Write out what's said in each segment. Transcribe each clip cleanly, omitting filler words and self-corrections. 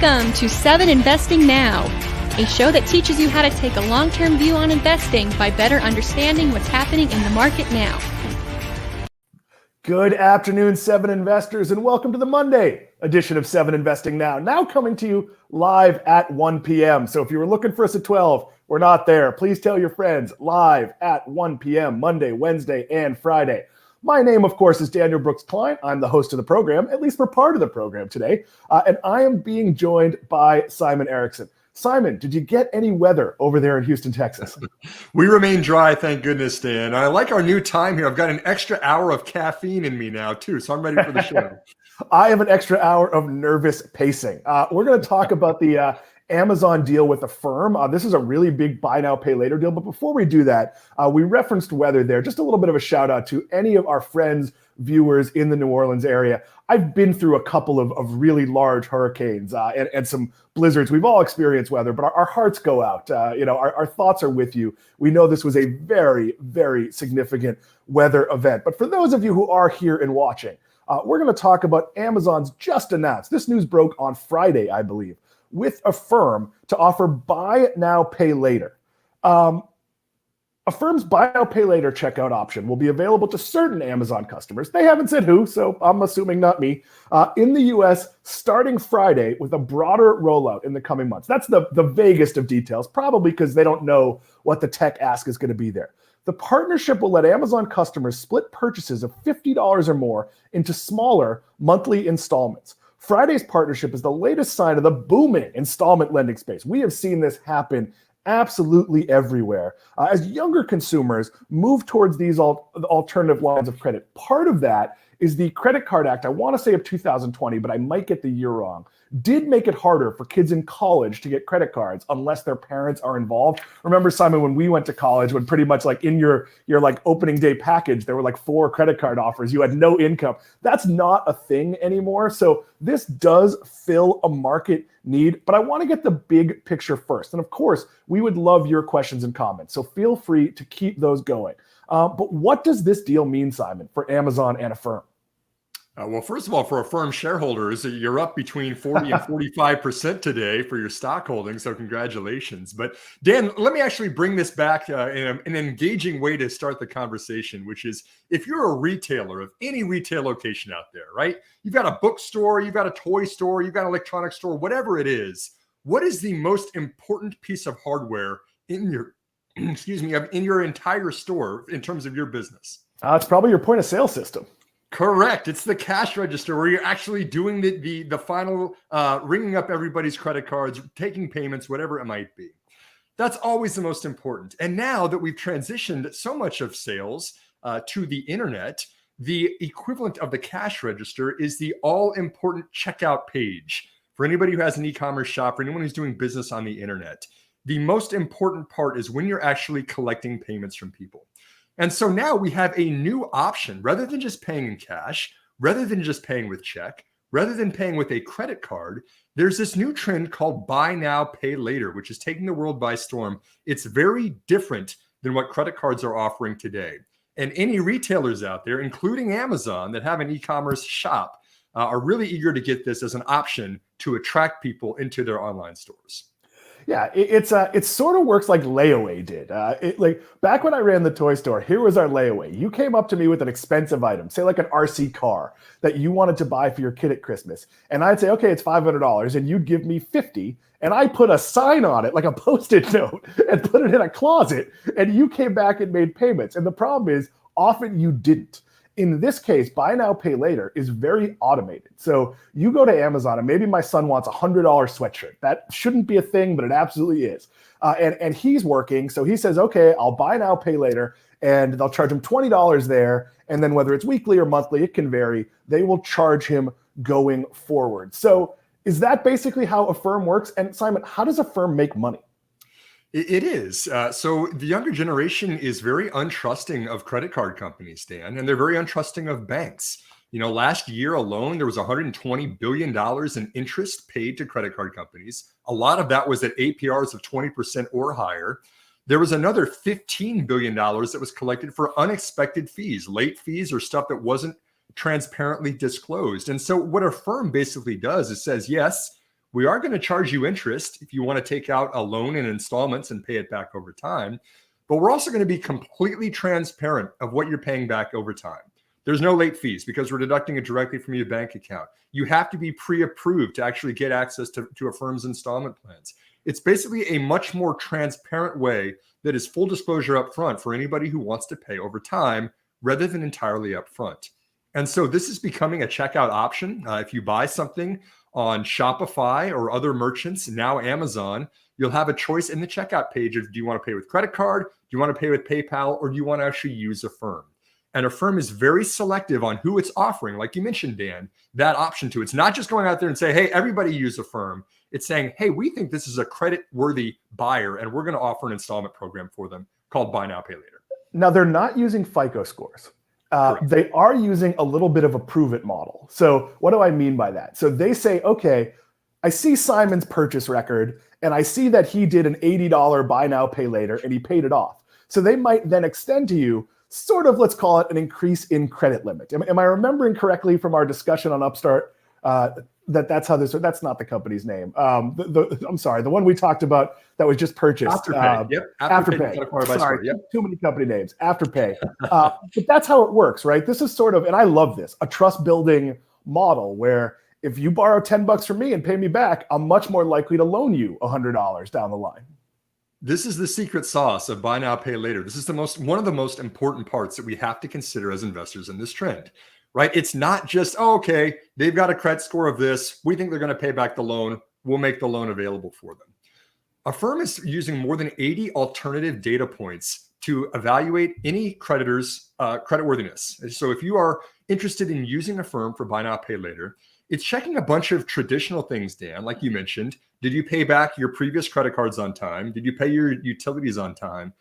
Welcome to 7 Investing Now, a show that teaches you how to take a long-term view on investing by better understanding what's happening in the market now. Good afternoon, 7 investors, and welcome to the Monday edition of 7 Investing Now. Now coming to you live at 1 p.m. So if you were looking for us at 12, we're not there. Please tell your friends, live at 1 p.m. Monday, Wednesday, and Friday. My name, of course, is Daniel Brooks Klein. I'm the host of the program, at least for part of the program today. And I am being joined by Simon Erickson. Simon, did you get any weather over there in Houston, Texas? We remain dry, thank goodness, Dan. I like our new time here. I've got an extra hour of caffeine in me now, too, so I'm ready for the show. I have an extra hour of nervous pacing. We're going to talk about the Amazon deal with Affirm. This is a really big buy now, pay later deal. But before we do that, we referenced weather there. Just a little bit of a shout out to any of our friends, viewers in the New Orleans area. I've been through a couple of really large hurricanes and some blizzards. We've all experienced weather, but our hearts go out. Our thoughts are with you. We know this was a very, very significant weather event. But for those of you who are here and watching, we're going to talk about Amazon's just announced. This news broke on Friday, I believe, with Affirm to offer buy now, pay later. Affirm's buy now, pay later checkout option will be available to certain Amazon customers. They haven't said who, so I'm assuming not me, in the US starting Friday with a broader rollout in the coming months. That's the vaguest of details, probably because they don't know what the tech ask is going to be there. The partnership will let Amazon customers split purchases of $50 or more into smaller monthly installments. Friday's partnership is the latest sign of the booming installment lending space. We have seen this happen absolutely everywhere as younger consumers move towards these alternative lines of credit. Part of that is the Credit Card Act, I want to say of 2020, but I might get the year wrong, did make it harder for kids in college to get credit cards unless their parents are involved. Remember, Simon, when we went to college, when pretty much like in your like opening day package, there were like 4 credit card offers. You had no income. That's not a thing anymore. So this does fill a market need, but I want to get the big picture first. And of course, we would love your questions and comments. So feel free to keep those going. But what does this deal mean, Simon, for Amazon and Affirm? Well, first of all, for Affirm shareholders, you're up between 40 and 45% today for your stock holdings. So congratulations. But Dan, let me actually bring this back in an engaging way to start the conversation, which is if you're a retailer of any retail location out there, right? You've got a bookstore, you've got a toy store, you've got an electronics store, whatever it is. What is the most important piece of hardware in your, in your entire store in terms of your business? It's probably your point of sale system. Correct. It's the cash register where you're actually doing the final ringing up everybody's credit cards, taking payments, whatever it might be. That's always the most important. And now that we've transitioned so much of sales to the internet, the equivalent of the cash register is the all-important checkout page. For anybody who has an e-commerce shop, for anyone who's doing business on the internet, the most important part is when you're actually collecting payments from people. And so now we have a new option. Rather than just paying in cash, rather than just paying with check, rather than paying with a credit card, there's this new trend called buy now, pay later, which is taking the world by storm. It's very different than what credit cards are offering today. And any retailers out there, including Amazon, that have an e-commerce shop, are really eager to get this as an option to attract people into their online stores. Yeah, it sort of works like layaway did. Like back when I ran the toy store, here was our layaway. You came up to me with an expensive item, say like an RC car that you wanted to buy for your kid at Christmas. And I'd say, okay, it's $500. And you'd give me $50. And I put a sign on it, like a Post-it note, and put it in a closet. And you came back and made payments. And the problem is often you didn't. In this case, buy now, pay later is very automated. So you go to Amazon and maybe my son wants a $100 sweatshirt. That shouldn't be a thing, but it absolutely is. And he's working. So he says, okay, I'll buy now, pay later. And they'll charge him $20 there. And then whether it's weekly or monthly, it can vary. They will charge him going forward. So is that basically how Affirm works? And Simon, how does Affirm make money? It is. So the younger generation is very untrusting of credit card companies, Dan, and they're very untrusting of banks. You know, last year alone, there was $120 billion in interest paid to credit card companies. A lot of that was at APRs of 20% or higher. There was another $15 billion that was collected for unexpected fees, late fees, or stuff that wasn't transparently disclosed. And so what Affirm basically does is says, yes, We are going to charge you interest if you want to take out a loan in installments and pay it back over time. But we're also going to be completely transparent of what you're paying back over time. There's no late fees because we're deducting it directly from your bank account. You have to be pre-approved to actually get access to Affirm's installment plans. It's basically a much more transparent way that is full disclosure up front for anybody who wants to pay over time rather than entirely up front. And so this is becoming a checkout option. If you buy something on Shopify or other merchants, now Amazon, you'll have a choice in the checkout page of do you want to pay with credit card, do you want to pay with PayPal, or do you want to actually use Affirm? And Affirm is very selective on who it's offering, like you mentioned, Dan, that option to. It's not just going out there and say, hey, everybody use Affirm. It's saying, hey, we think this is a credit-worthy buyer, and we're going to offer an installment program for them called Buy Now, Pay Later. Now, they're not using FICO scores. They are using a little bit of a prove it model. So what do I mean by that? So they say, okay, I see Simon's purchase record, and I see that he did an $80 Buy Now, Pay Later, and he paid it off. So they might then extend to you sort of, let's call it an increase in credit limit. Am I remembering correctly from our discussion on Upstart that's how this, that's not the company's name. I'm sorry, the one we talked about that was just purchased. Afterpay. Afterpay. Sorry, too many company names. Afterpay. But that's how it works, right? This is sort of, and I love this, a trust building model where if you borrow $10 from me and pay me back, I'm much more likely to loan you $100 down the line. This is the secret sauce of Buy Now, Pay Later. This is one of the most important parts that we have to consider as investors in this trend. Right? It's not just, oh, okay, they've got a credit score of this. We think they're going to pay back the loan. We'll make the loan available for them. Affirm is using more than 80 alternative data points to evaluate any creditor's creditworthiness. So if you are interested in using Affirm for Buy Now, Pay Later, it's checking a bunch of traditional things, Dan, like you mentioned. Did you pay back your previous credit cards on time? Did you pay your utilities on time?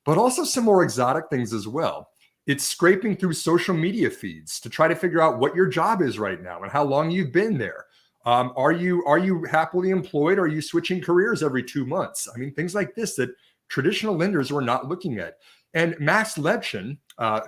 But also some more exotic things as well. It's scraping through social media feeds to try to figure out what your job is right now and how long you've been there. Are you happily employed? Or are you switching careers every 2 months? I mean, things like this that traditional lenders were not looking at. And Max Lebchen,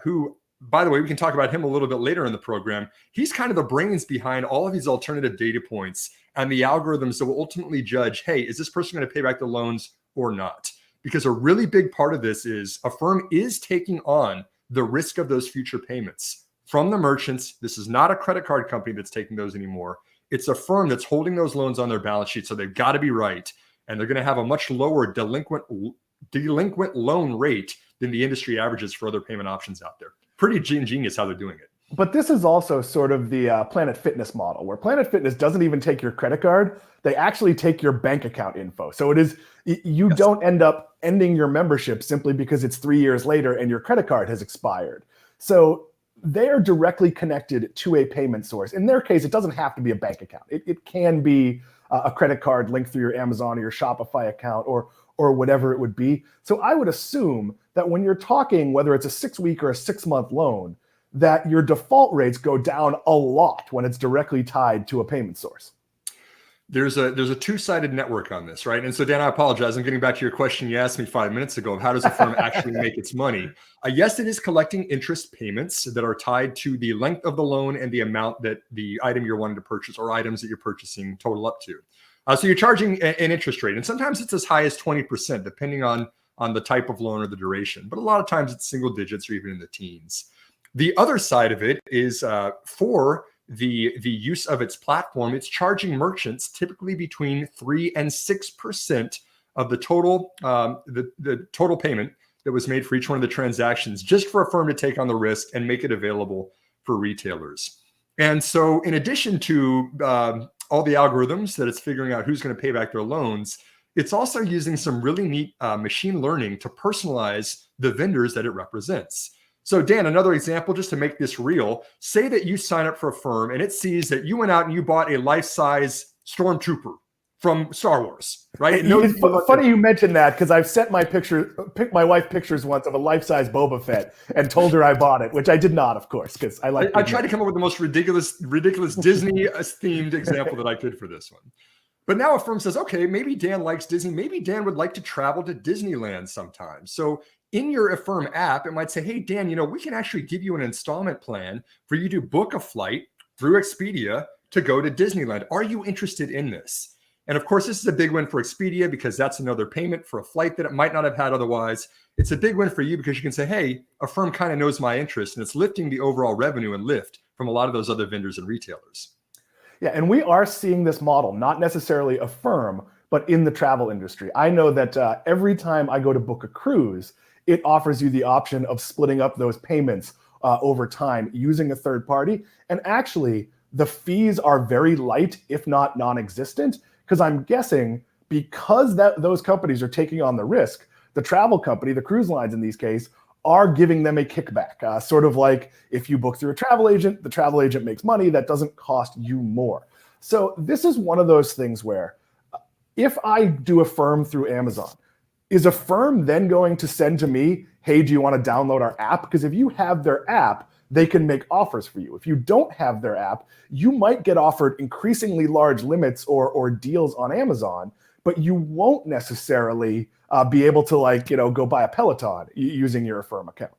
who, by the way, we can talk about him a little bit later in the program. He's kind of the brains behind all of these alternative data points and the algorithms that will ultimately judge, hey, is this person going to pay back the loans or not? Because a really big part of this is Affirm is taking on the risk of those future payments from the merchants. This is not a credit card company that's taking those anymore. It's a firm that's holding those loans on their balance sheet. So they've got to be right. And they're going to have a much lower delinquent loan rate than the industry averages for other payment options out there. Pretty ingenious how they're doing it. But this is also sort of the Planet Fitness model, where Planet Fitness doesn't even take your credit card. They actually take your bank account info. So it is, you don't end up ending your membership simply because it's 3 years later and your credit card has expired. So they are directly connected to a payment source. In their case, it doesn't have to be a bank account. It can be a credit card linked through your Amazon or your Shopify account or whatever it would be. So I would assume that when you're talking, whether it's a 6-week or a 6-month loan, that your default rates go down a lot when it's directly tied to a payment source. There's a two-sided network on this, right? And so, Dan, I apologize. I'm getting back to your question you asked me 5 minutes ago of how does a firm actually make its money? Yes, it is collecting interest payments that are tied to the length of the loan and the amount that the item you're wanting to purchase or items that you're purchasing total up to. So you're charging an interest rate, and sometimes it's as high as 20%, depending on the type of loan or the duration. But a lot of times it's single digits or even in the teens. The other side of it is for the use of its platform, it's charging merchants typically between 3 and 6% of the total the total payment that was made for each one of the transactions, just for a firm to take on the risk and make it available for retailers. And so, in addition to all the algorithms that it's figuring out who's going to pay back their loans, it's also using some really neat machine learning to personalize the vendors that it represents. So Dan, another example, just to make this real, say that you sign up for a firm and it sees that you went out and you bought a life-size stormtrooper from Star Wars, right? It's funny you mentioned that because I've sent my wife pictures once of a life-size Boba Fett and told her I bought it, which I did not, of course, because I tried to come up with the most ridiculous Disney-themed example that I could for this one. But now a firm says, okay, maybe Dan likes Disney. Maybe Dan would like to travel to Disneyland sometime. So in your Affirm app, it might say, hey, Dan, we can actually give you an installment plan for you to book a flight through Expedia to go to Disneyland. Are you interested in this? And of course, this is a big win for Expedia because that's another payment for a flight that it might not have had otherwise. It's a big win for you because you can say, hey, Affirm kind of knows my interest, and it's lifting the overall revenue and lift from a lot of those other vendors and retailers. Yeah, and we are seeing this model, not necessarily Affirm, but in the travel industry. I know that every time I go to book a cruise, it offers you the option of splitting up those payments over time using a third party. And actually, the fees are very light, if not non-existent, because I'm guessing because those companies are taking on the risk, the travel company, the cruise lines in these cases, are giving them a kickback. Sort of like if you book through a travel agent, the travel agent makes money that doesn't cost you more. So this is one of those things where if I do Affirm through Amazon, is Affirm then going to send to me, hey, do you want to download our app? Because if you have their app, they can make offers for you. If you don't have their app, you might get offered increasingly large limits or deals on Amazon, but you won't necessarily be able to go buy a Peloton using your Affirm account.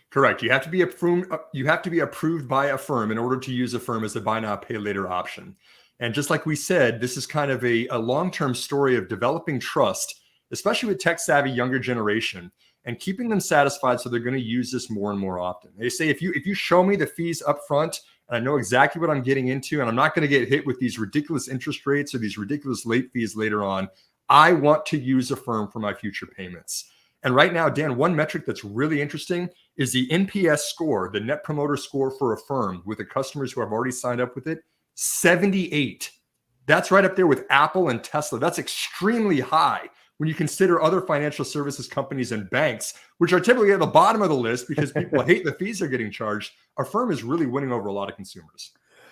Correct. You have to be approved. You have to be approved by Affirm in order to use Affirm as a buy now, pay later option. And just like we said, this is kind of a long-term story of developing trust, especially with tech-savvy younger generation, and keeping them satisfied so they're going to use this more and more often. They say, if you show me the fees up front, and I know exactly what I'm getting into, and I'm not going to get hit with these ridiculous interest rates or these ridiculous late fees later on, I want to use Affirm for my future payments. And right now, Dan, one metric that's really interesting is the NPS score, the Net Promoter Score for Affirm with the customers who have already signed up with it, 78. That's right up there with Apple and Tesla. That's extremely high when you consider other financial services companies and banks, which are typically at the bottom of the list because people hate the fees they're getting charged. Affirm is really winning over a lot of consumers.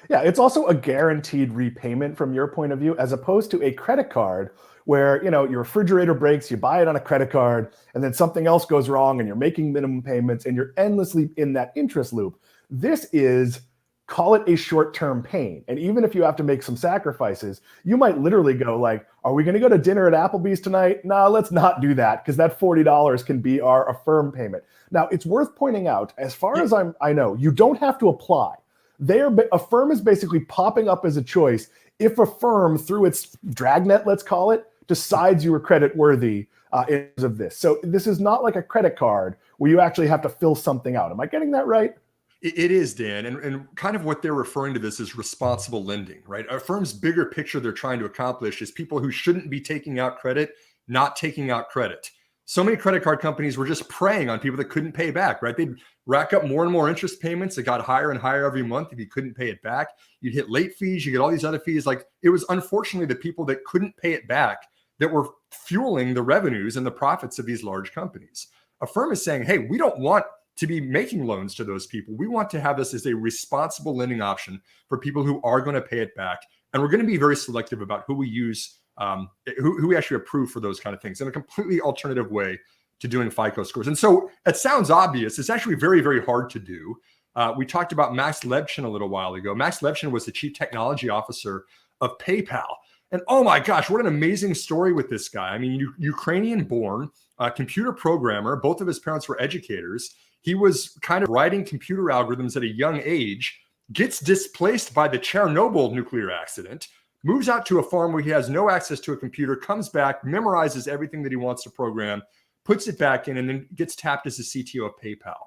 Yeah, it's also a guaranteed repayment from your point of view, as opposed to a credit card where, your refrigerator breaks, you buy it on a credit card, and then something else goes wrong and you're making minimum payments and you're endlessly in that interest loop. This is, call it a short-term pain. And even if you have to make some sacrifices, you might literally go like, are we going to go to dinner at Applebee's tonight? No, let's not do that, because that $40 can be our Affirm payment. Now, it's worth pointing out, as far as I know, you don't have to apply. Affirm is basically popping up as a choice if Affirm, through its dragnet, let's call it, decides you are credit worthy in terms of this. So this is not like a credit card where you actually have to fill something out. Am I getting that right? It is, Dan. And kind of what they're referring to this is responsible lending, right? Affirm's bigger picture they're trying to accomplish is people who shouldn't be taking out credit, not taking out credit. So many credit card companies were just preying on people that couldn't pay back, right? They'd rack up more and more interest payments. It got higher and higher every month. If you couldn't pay it back, you'd hit late fees. You get all these other fees. Like, it was unfortunately the people that couldn't pay it back that were fueling the revenues and the profits of these large companies. Affirm is saying, hey, we don't want to be making loans to those people. We want to have this as a responsible lending option for people who are going to pay it back. And we're going to be very selective about who we use, who we actually approve for those kind of things in a completely alternative way to doing FICO scores. And so it sounds obvious. It's actually very, very hard to do. We talked about Max Levchin a little while ago. Max Levchin was the chief technology officer of PayPal. And oh my gosh, what an amazing story with this guy. I mean, Ukrainian born, computer programmer. Both of his parents were educators. He was kind of writing computer algorithms at a young age, gets displaced by the Chernobyl nuclear accident, moves out to a farm where he has no access to a computer, comes back, memorizes everything that he wants to program, puts it back in, and then gets tapped as the CTO of PayPal,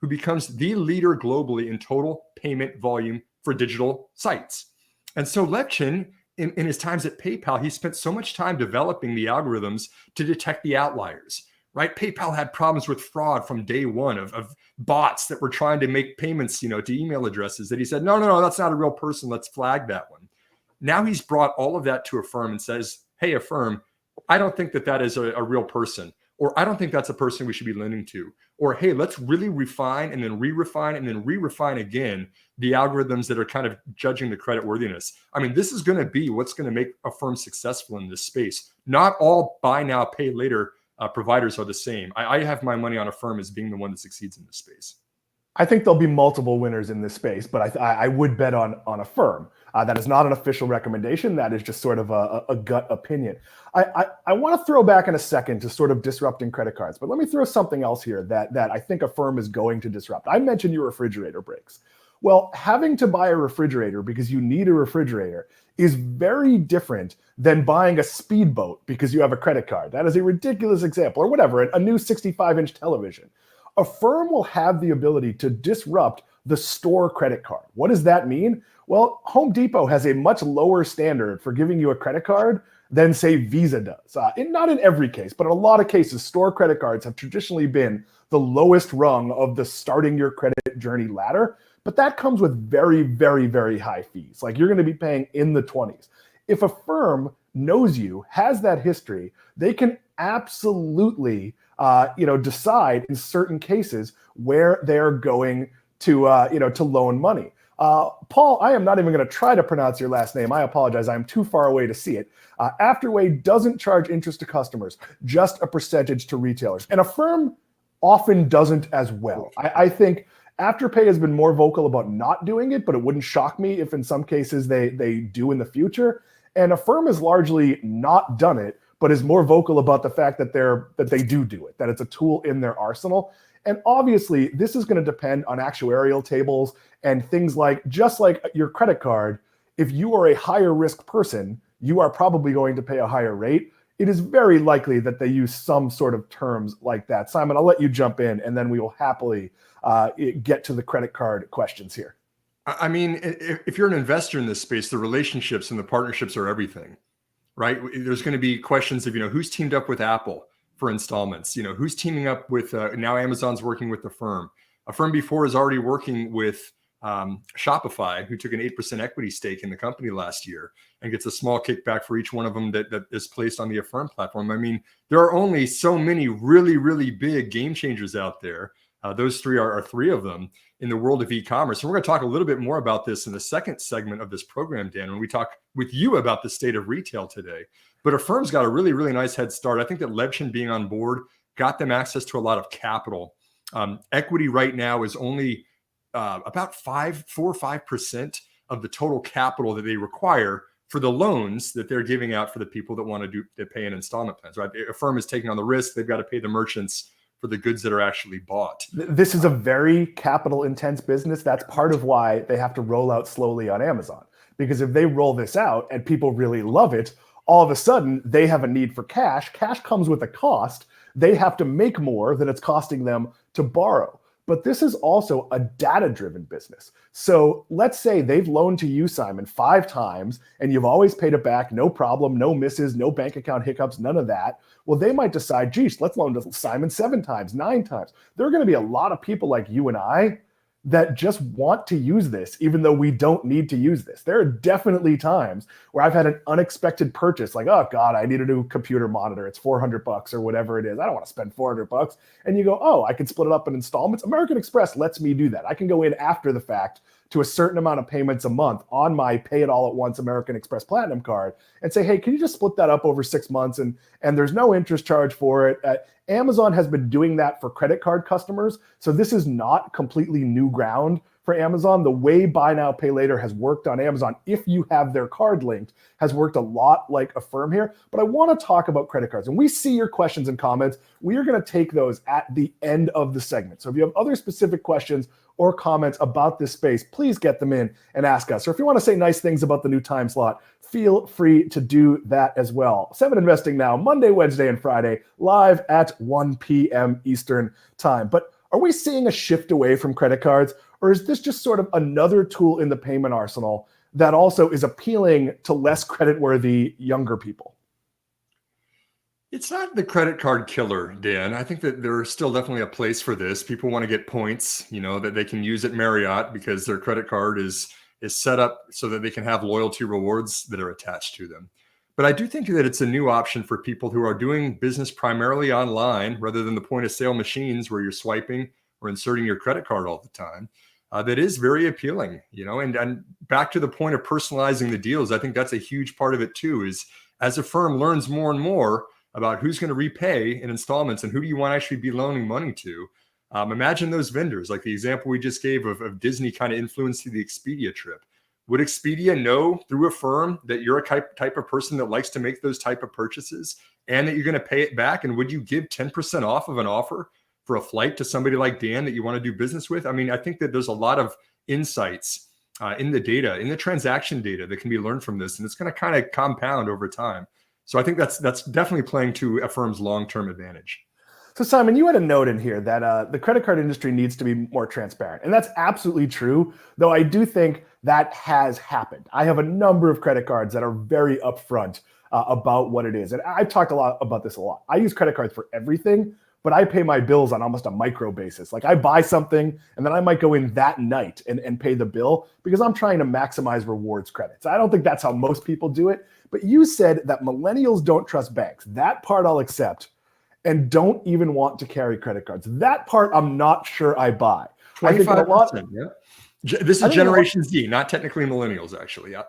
who becomes the leader globally in total payment volume for digital sites. And so Levchin, in his times at PayPal, he spent so much time developing the algorithms to detect the outliers. Right? PayPal had problems with fraud from day one of bots that were trying to make payments, to email addresses that he said, no, that's not a real person. Let's flag that one. Now he's brought all of that to Affirm and says, hey, Affirm, I don't think that is a real person, or I don't think that's a person we should be lending to, or hey, let's really refine and then re-refine and then re-refine again the algorithms that are kind of judging the credit worthiness. I mean, this is going to be what's going to make Affirm successful in this space. Not all buy now, pay later providers are the same. I have my money on Affirm as being the one that succeeds in this space. I think there'll be multiple winners in this space, but I would bet on Affirm. That is not an official recommendation. That is just sort of a gut opinion. I want to throw back in a second to sort of disrupting credit cards, but let me throw something else here that I think Affirm is going to disrupt. I mentioned your refrigerator breaks. Well, having to buy a refrigerator because you need a refrigerator is very different than buying a speedboat because you have a credit card. That is a ridiculous example, or whatever, a new 65-inch television. Affirm will have the ability to disrupt the store credit card. What does that mean? Well, Home Depot has a much lower standard for giving you a credit card than, say, Visa does. Not in every case, but in a lot of cases, store credit cards have traditionally been the lowest rung of the starting your credit journey ladder. But that comes with very, very, very high fees. Like you're going to be paying in the 20s. If a firm knows you, has that history, they can absolutely decide in certain cases where they're going to loan money. Paul, I am not even going to try to pronounce your last name. I apologize. I'm too far away to see it. Afterway doesn't charge interest to customers, just a percentage to retailers. And Affirm often doesn't as well. I think Afterpay has been more vocal about not doing it, but it wouldn't shock me if in some cases they do in the future. And Affirm has largely not done it, but is more vocal about the fact that they do it, that it's a tool in their arsenal. And obviously, this is going to depend on actuarial tables and things like, just like your credit card, if you are a higher risk person, you are probably going to pay a higher rate. It is very likely that they use some sort of terms like that. Simon, I'll let you jump in, and then we will happily get to the credit card questions here. I mean, if you're an investor in this space, the relationships and the partnerships are everything, right? There's going to be questions of, who's teamed up with Apple for installments, who's teaming up with, now Amazon's working with Affirm. Affirm before is already working with Shopify, who took an 8% equity stake in the company last year and gets a small kickback for each one of them that is placed on the Affirm platform. I mean, there are only so many really, really big game changers out there. Those three are three of them in the world of e-commerce. And we're going to talk a little bit more about this in the second segment of this program, Dan, when we talk with you about the state of retail today. But Affirm's got a really, really nice head start. I think that Lebchen being on board got them access to a lot of capital. Equity right now is only about 4 or 5% of the total capital that they require for the loans that they're giving out for the people that want to pay in installment plans, right? Affirm is taking on the risk. They've got to pay the merchants for the goods that are actually bought. This is a very capital intense business. That's part of why they have to roll out slowly on Amazon. Because if they roll this out and people really love it, all of a sudden they have a need for cash. Cash comes with a cost. They have to make more than it's costing them to borrow. But this is also a data-driven business. So let's say they've loaned to you, Simon, 5 times, and you've always paid it back, no problem, no misses, no bank account hiccups, none of that. Well, they might decide, geez, let's loan to Simon 7 times, 9 times. There are going to be a lot of people like you and I that just want to use this, even though we don't need to use this. There are definitely times where I've had an unexpected purchase, like, oh God, I need a new computer monitor. It's $400 or whatever it is. I don't want to spend $400. And you go, oh, I can split it up in installments. American Express lets me do that. I can go in after the fact to a certain amount of payments a month on my pay it all at once American Express Platinum card and say, hey, can you just split that up over 6 months? And there's no interest charge for it. Amazon has been doing that for credit card customers. So this is not completely new ground for Amazon. The way buy now, pay later has worked on Amazon, if you have their card linked, has worked a lot like Affirm here. But I want to talk about credit cards. And we see your questions and comments. We are going to take those at the end of the segment. So if you have other specific questions or comments about this space, please get them in and ask us. Or if you want to say nice things about the new time slot, feel free to do that as well. 7 Investing Now, Monday, Wednesday, and Friday, live at 1 p.m. Eastern time. But are we seeing a shift away from credit cards, or is this just sort of another tool in the payment arsenal that also is appealing to less creditworthy younger people? It's not the credit card killer, Dan. I think that there's still definitely a place for this. People want to get points, that they can use at Marriott because their credit card is set up so that they can have loyalty rewards that are attached to them. But I do think that it's a new option for people who are doing business primarily online rather than the point of sale machines where you're swiping or inserting your credit card all the time. That is very appealing, and back to the point of personalizing the deals. I think that's a huge part of it too, is as a firm learns more and more about who's going to repay in installments and who do you want to actually be loaning money to. Imagine those vendors, like the example we just gave of Disney kind of influencing the Expedia trip. Would Expedia know through Affirm that you're a type of person that likes to make those type of purchases and that you're going to pay it back? And would you give 10% off of an offer for a flight to somebody like Dan that you want to do business with? I mean, I think that there's a lot of insights in the data, in the transaction data that can be learned from this. And it's going to kind of compound over time. So I think that's definitely playing to Affirm's long-term advantage. So Simon, you had a note in here that the credit card industry needs to be more transparent. And that's absolutely true, though I do think that has happened. I have a number of credit cards that are very upfront about what it is. And I've talked about this a lot. I use credit cards for everything, but I pay my bills on almost a micro basis. Like I buy something and then I might go in that night and pay the bill because I'm trying to maximize rewards credits. I don't think that's how most people do it. But you said that millennials don't trust banks. That part I'll accept, and don't even want to carry credit cards. That part I'm not sure I buy. 25%, yeah. This is Generation Z, not technically millennials, actually. Yeah.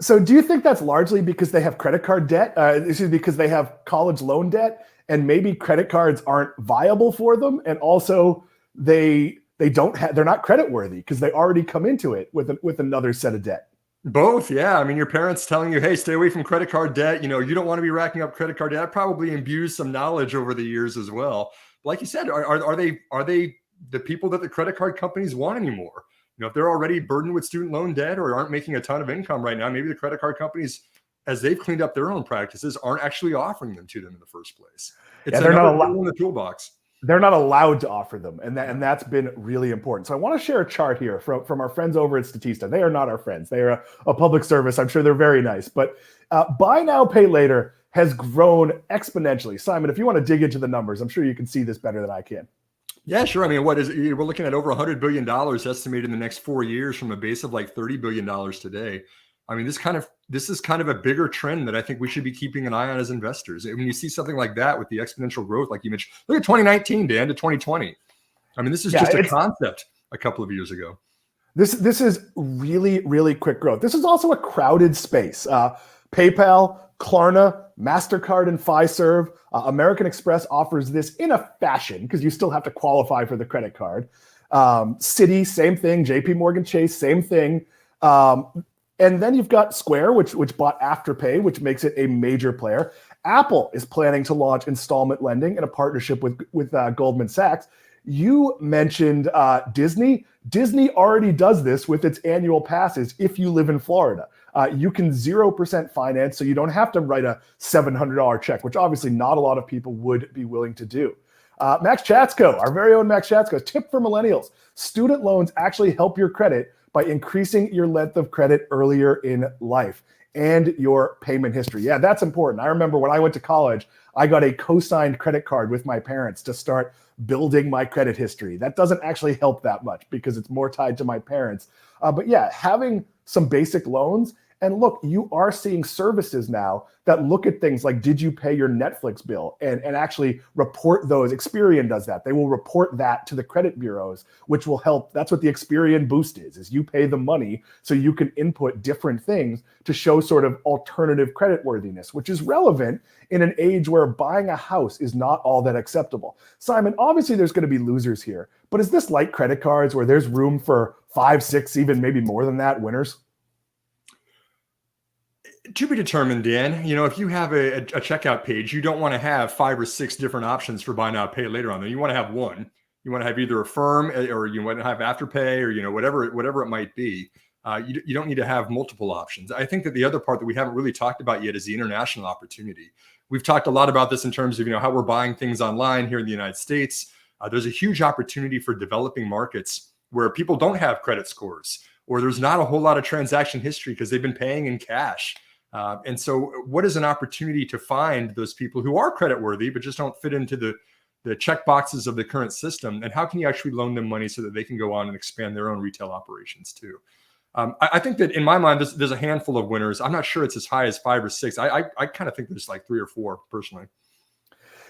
So do you think that's largely because they have credit card debt? This is because they have college loan debt, and maybe credit cards aren't viable for them, and also they're not credit worthy because they already come into it with another set of debt. Both, yeah. I mean, your parents telling you, hey, stay away from credit card debt. You don't want to be racking up credit card debt. That probably imbues some knowledge over the years as well. Like you said, are they the people that the credit card companies want anymore? If they're already burdened with student loan debt or aren't making a ton of income right now, maybe the credit card companies, as they've cleaned up their own practices, aren't actually offering them to them in the first place. It's they're not tool in the toolbox. They're not allowed to offer them, and that's been really important. So I want to share a chart here from our friends over at Statista. They are not our friends. They are a public service. I'm sure they're very nice. But buy now, pay later has grown exponentially. Simon, if you want to dig into the numbers, I'm sure you can see this better than I can. Yeah, sure. I mean, we're looking at over $100 billion estimated in the next 4 years from a base of like $30 billion today. I mean, this is kind of a bigger trend that I think we should be keeping an eye on as investors. When you see something like that with the exponential growth, like you mentioned, look at 2019, Dan, to 2020. I mean, this is just a concept a couple of years ago. This is really, really quick growth. This is also a crowded space. PayPal, Klarna, MasterCard, and Fiserv. American Express offers this in a fashion because you still have to qualify for the credit card. Citi, same thing. JP Morgan Chase, same thing. And then you've got Square, which bought Afterpay, which makes it a major player. Apple is planning to launch installment lending in a partnership with Goldman Sachs. You mentioned Disney. Disney already does this with its annual passes if you live in Florida. You can 0% finance, so you don't have to write a $700 check, which obviously not a lot of people would be willing to do. Max Chatsko, our very own Max Chatsko, tip for millennials. Student loans actually help your credit by increasing your length of credit earlier in life and your payment history. Yeah, that's important. I remember when I went to college, I got a co-signed credit card with my parents to start building my credit history. That doesn't actually help that much because it's more tied to my parents. But yeah, having some basic loans. And look, you are seeing services now that look at things like, did you pay your Netflix bill? And actually report those. Experian does that. They will report that to the credit bureaus, which will help. That's what the Experian Boost is you pay the money so you can input different things to show sort of alternative credit worthiness, which is relevant in an age where buying a house is not all that acceptable. Simon, obviously there's going to be losers here, but is this like credit cards where there's room for 5, 6, even maybe more than that winners? To be determined, Dan. If you have a checkout page, you don't want to have 5 or 6 different options for buy now, pay later on there. You want to have one. You want to have either Affirm or you want to have Afterpay or whatever it might be. You don't need to have multiple options. I think that the other part that we haven't really talked about yet is the international opportunity. We've talked a lot about this in terms of how we're buying things online here in the United States. There's a huge opportunity for developing markets where people don't have credit scores or there's not a whole lot of transaction history because they've been paying in cash. And so what is an opportunity to find those people who are credit worthy, but just don't fit into the check boxes of the current system? And how can you actually loan them money so that they can go on and expand their own retail operations too? I think that in my mind, there's a handful of winners. I'm not sure it's as high as 5 or 6. I kind of think there's like 3 or 4 personally.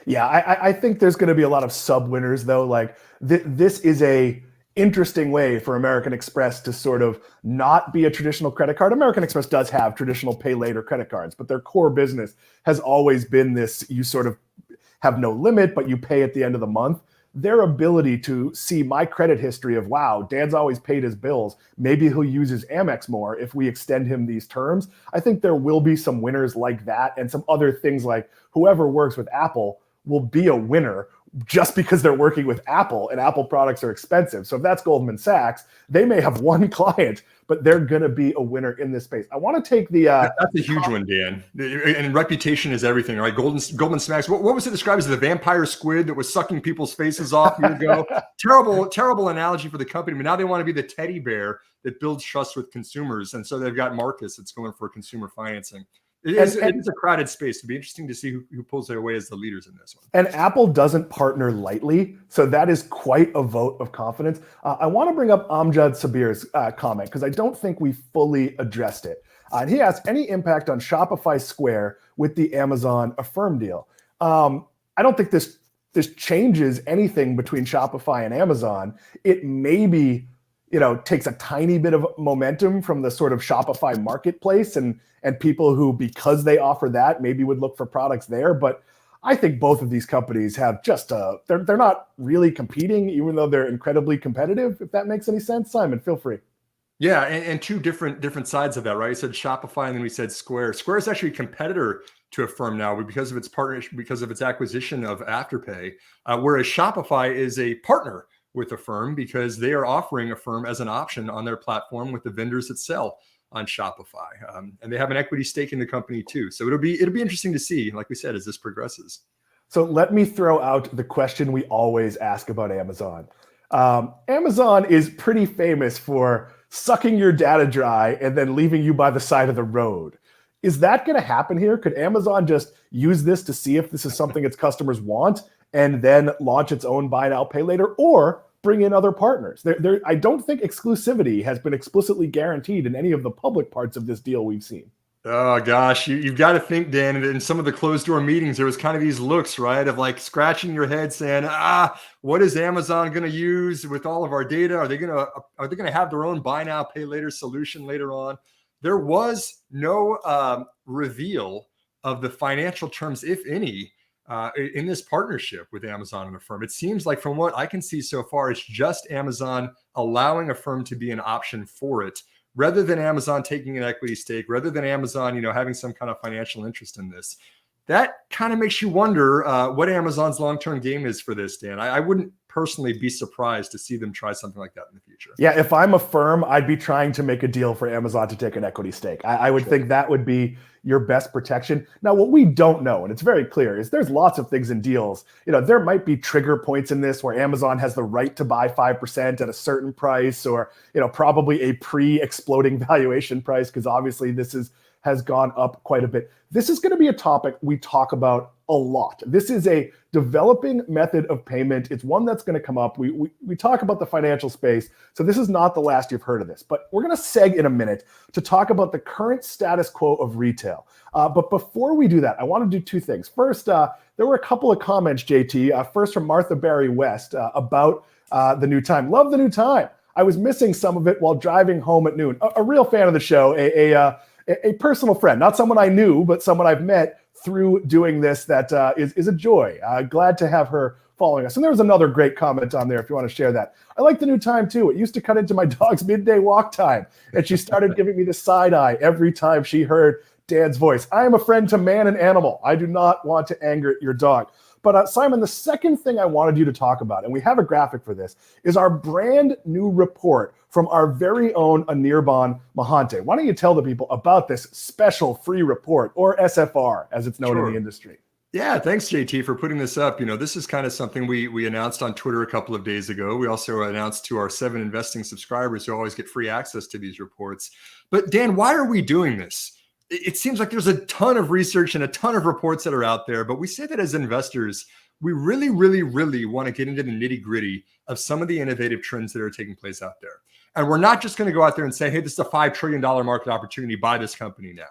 Yeah, I think there's going to be a lot of sub winners though. Like this is a interesting way for American Express to sort of not be a traditional credit card. American Express does have traditional pay later credit cards, but their core business has always been this, you sort of have no limit, but you pay at the end of the month. Their ability to see my credit history of, wow, Dan's always paid his bills. Maybe he'll use his Amex more if we extend him these terms. I think there will be some winners like that and some other things like whoever works with Apple will be a winner just because they're working with Apple, and Apple products are expensive. So if that's Goldman Sachs, they may have one client, but they're going to be a winner in this space. I want to take the that's a huge one, Dan. And reputation is everything, right? Goldman Sachs. What was it described as the vampire squid that was sucking people's faces off years ago? Terrible analogy for the company. But now they want to be the teddy bear that builds trust with consumers, and so they've got Marcus that's going for consumer financing. It is a crowded space. It'd be interesting to see who pulls their way as the leaders in this one. And Apple doesn't partner lightly, so that is quite a vote of confidence. I want to bring up Amjad Sabir's comment because I don't think we fully addressed it. And he asked, any impact on Shopify Square with the Amazon Affirm deal? I don't think this changes anything between Shopify and Amazon. It maybe takes a tiny bit of momentum from the sort of Shopify marketplace and people who, because they offer that, maybe would look for products there. But I think both of these companies have just they're not really competing, even though they're incredibly competitive, if that makes any sense. Simon, feel free. Yeah, and two different sides of that, right? You said Shopify, and then we said Square. Square is actually a competitor to Affirm now because of its partnership, because of its acquisition of Afterpay, whereas Shopify is a partner with Affirm because they are offering Affirm as an option on their platform with the vendors that sell on Shopify, and they have an equity stake in the company too. So it'll be interesting to see, like we said, as this progresses. So let me throw out the question we always ask about Amazon. Amazon is pretty famous for sucking your data dry and then leaving you by the side of the road. Is that going to happen here? Could Amazon just use this to see if this is something its customers want and then launch its own buy now, pay later, or bring in other partners? I don't think exclusivity has been explicitly guaranteed in any of the public parts of this deal we've seen. Oh gosh, you've got to think, Dan, in some of the closed door meetings, there was kind of these looks, right, of like scratching your head saying, what is Amazon going to use with all of our data? Are they going to have their own buy now, pay later solution later on? There was no reveal of the financial terms, if any, in this partnership with Amazon and Affirm. It seems like, from what I can see so far, it's just Amazon allowing Affirm to be an option for it, rather than Amazon taking an equity stake, rather than Amazon, having some kind of financial interest in this. That kind of makes you wonder what Amazon's long-term game is for this, Dan. I wouldn't personally be surprised to see them try something like that in the future. Yeah, if I'm a firm, I'd be trying to make a deal for Amazon to take an equity stake. I would think that would be your best protection. Now, what we don't know, and it's very clear, is there's lots of things in deals. There might be trigger points in this where Amazon has the right to buy 5% at a certain price, or probably a pre-exploding valuation price, because obviously this has gone up quite a bit. This is going to be a topic we talk about a lot. This is a developing method of payment. It's one that's going to come up. We talk about the financial space, so this is not the last you've heard of this. But we're going to seg in a minute to talk about the current status quo of retail. But before we do that, I want to do two things. First, there were a couple of comments, JT. First from Martha Barry West about the new time. Love the new time. I was missing some of it while driving home at noon. A real fan of the show, a personal friend, not someone I knew, but someone I've met through doing this that is a joy. Glad to have her following us. And there was another great comment on there if you want to share that. I like the new time too. It used to cut into my dog's midday walk time, and she started giving me the side eye every time she heard Dan's voice. I am a friend to man and animal. I do not want to anger your dog. But Simon, the second thing I wanted you to talk about, and we have a graphic for this, is our brand new report from our very own Anirban Mahante. Why don't you tell the people about this special free report, or SFR, as it's known in the industry? Yeah, thanks, JT, for putting this up. This is kind of something we announced on Twitter a couple of days ago. We also announced to our 7 investing subscribers who always get free access to these reports. But Dan, why are we doing this? It seems like there's a ton of research and a ton of reports that are out there, but we say that as investors, we really, really, really want to get into the nitty gritty of some of the innovative trends that are taking place out there. And we're not just going to go out there and say, hey, this is a $5 trillion market opportunity, buy this company now.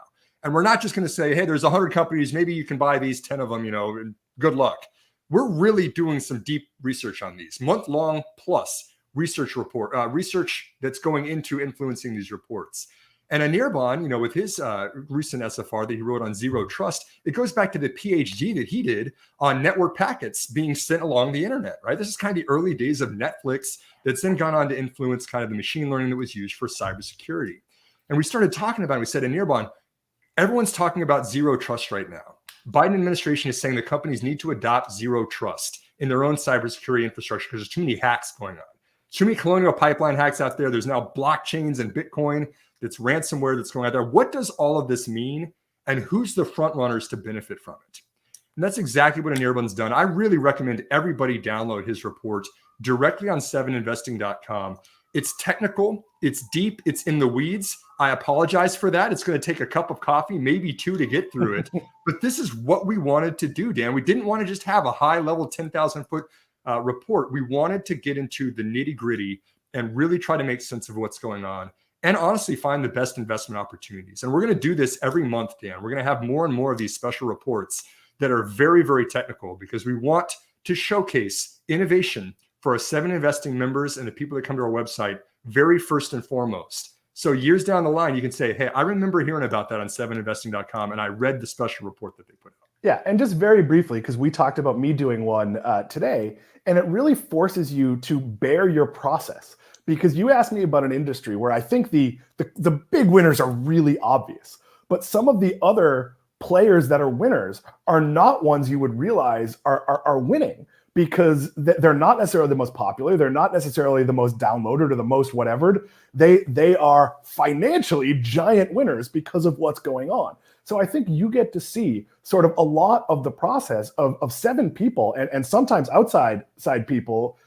And we're not just going to say, hey, there's 100 companies, maybe you can buy these 10 of them, and good luck. We're really doing some deep research on these, month-long plus research that's going into influencing these reports. And Anirban, with his recent SFR that he wrote on zero trust, it goes back to the PhD that he did on network packets being sent along the internet, right? This is kind of the early days of Netflix that's then gone on to influence kind of the machine learning that was used for cybersecurity. And we started talking about it. We said, Anirban, everyone's talking about zero trust right now. Biden administration is saying the companies need to adopt zero trust in their own cybersecurity infrastructure because there's too many hacks going on. Too many colonial pipeline hacks out there. There's now blockchains and Bitcoin that's ransomware that's going out there. What does all of this mean? And who's the front runners to benefit from it? And that's exactly what Anirban's done. I really recommend everybody download his report directly on 7investing.com. It's technical, it's deep, it's in the weeds. I apologize for that. It's going to take a cup of coffee, maybe two, to get through it. But this is what we wanted to do, Dan. We didn't want to just have a high-level 10,000 foot report. We wanted to get into the nitty-gritty and really try to make sense of what's going on and honestly find the best investment opportunities. And we're going to do this every month, Dan. We're going to have more and more of these special reports that are very, very technical because we want to showcase innovation for our 7 Investing members and the people that come to our website very first and foremost. So years down the line, you can say, hey, I remember hearing about that on 7investing.com and I read the special report that they put out. Yeah, and just very briefly, because we talked about me doing one today, and it really forces you to bear your process. Because you asked me about an industry where I think the big winners are really obvious, but some of the other players that are winners are not ones you would realize are winning because they're not necessarily the most popular. They're not necessarily the most downloaded or the most whatevered. They are financially giant winners because of what's going on. So I think you get to see sort of a lot of the process of 7 people and sometimes outside people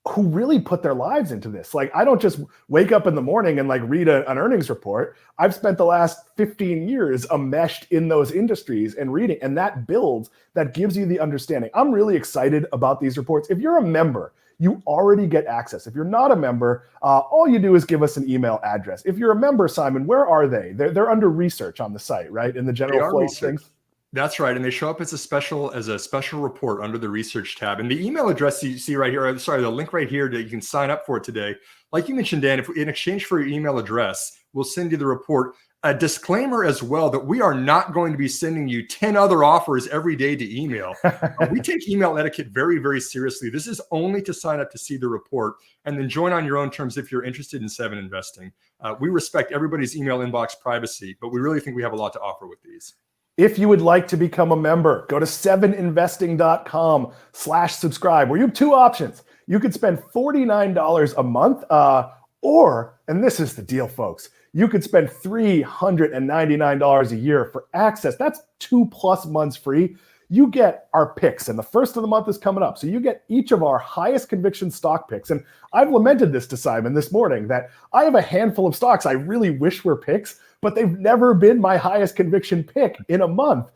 who really put their lives into this. Like, I don't just wake up in the morning and like read an earnings report. I've spent the last 15 years enmeshed in those industries and reading, and that builds, that gives you the understanding. I'm really excited about these reports. If you're a member, you already get access. If you're not a member, all you do is give us an email address. If you're a member, Simon, where are they? They're under research on the site, right? In the general flow of things. That's right. And they show up as a special report under the research tab. And the email address you see right here, the link right here that you can sign up for today. Like you mentioned, Dan, if in exchange for your email address, we'll send you the report. A disclaimer as well that we are not going to be sending you 10 other offers every day to email. We take email etiquette very, very seriously. This is only to sign up to see the report and then join on your own terms if you're interested in 7 Investing. We respect everybody's email inbox privacy, but we really think we have a lot to offer with these. If you would like to become a member, go to 7investing.com/subscribe, where you have 2 options. You could spend $49 a month, or, and this is the deal, folks, you could spend $399 a year for access. That's 2+ months free. You get our picks, and the first of the month is coming up. So you get each of our highest conviction stock picks. And I've lamented this to Simon this morning, that I have a handful of stocks I really wish were picks, but they've never been my highest conviction pick in a month.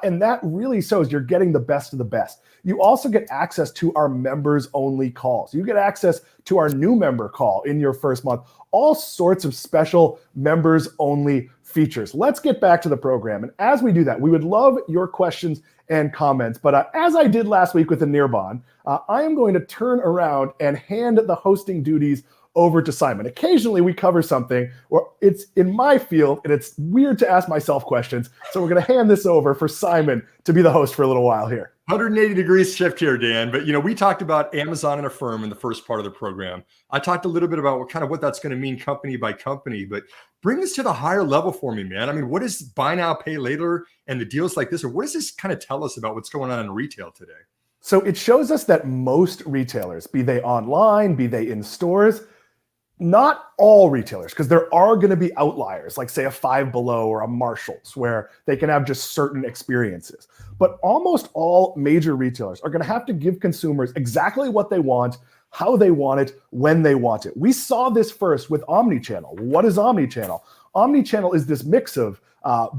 And that really shows you're getting the best of the best. You also get access to our members only calls. You get access to our new member call in your first month, all sorts of special members only features. Let's get back to the program. And as we do that, we would love your questions and comments. But as I did last week with Anirban, I am going to turn around and hand the hosting duties over to Simon. Occasionally we cover something where it's in my field and it's weird to ask myself questions. So we're going to hand this over for Simon to be the host for a little while here. 180 degrees shift here, Dan. But, we talked about Amazon and Affirm in the first part of the program. I talked a little bit about what that's going to mean company by company, but bring this to the higher level for me, man. I mean, what is buy now, pay later and the deals like this? Or what does this kind of tell us about what's going on in retail today? So it shows us that most retailers, be they online, be they in stores, not all retailers, because there are going to be outliers, like say a Five Below or a Marshalls, where they can have just certain experiences. But almost all major retailers are going to have to give consumers exactly what they want, how they want it, when they want it. We saw this first with omnichannel. What is omnichannel? Omnichannel is this mix of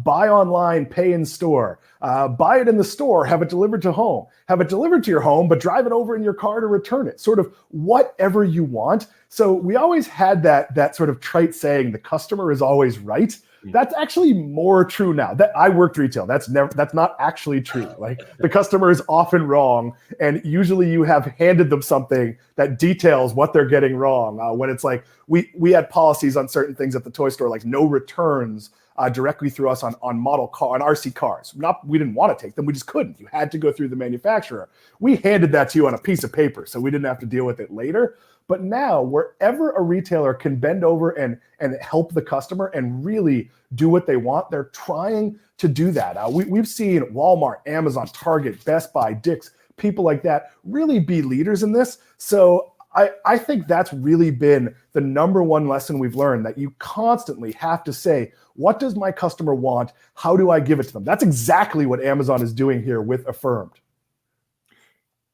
buy online, pay in store, buy it in the store, have it delivered to home, have it delivered to your home, but drive it over in your car to return it, sort of whatever you want. So we always had that sort of trite saying, the customer is always right. That's actually more true now. That I worked retail. That's not actually true. Like, the customer is often wrong, and usually you have handed them something that details what they're getting wrong. When it's like we had policies on certain things at the toy store, like no returns directly through us on model car, on RC cars. We didn't want to take them, we just couldn't. You had to go through the manufacturer. We handed that to you on a piece of paper, so we didn't have to deal with it later. But now, wherever a retailer can bend over and help the customer and really do what they want, they're trying to do that. We've seen Walmart, Amazon, Target, Best Buy, Dick's people like that really be leaders in this. So I think that's really been the number one lesson we've learned, that you constantly have to say, what does my customer want? How do I give it to them? That's exactly what Amazon is doing here with Affirmed.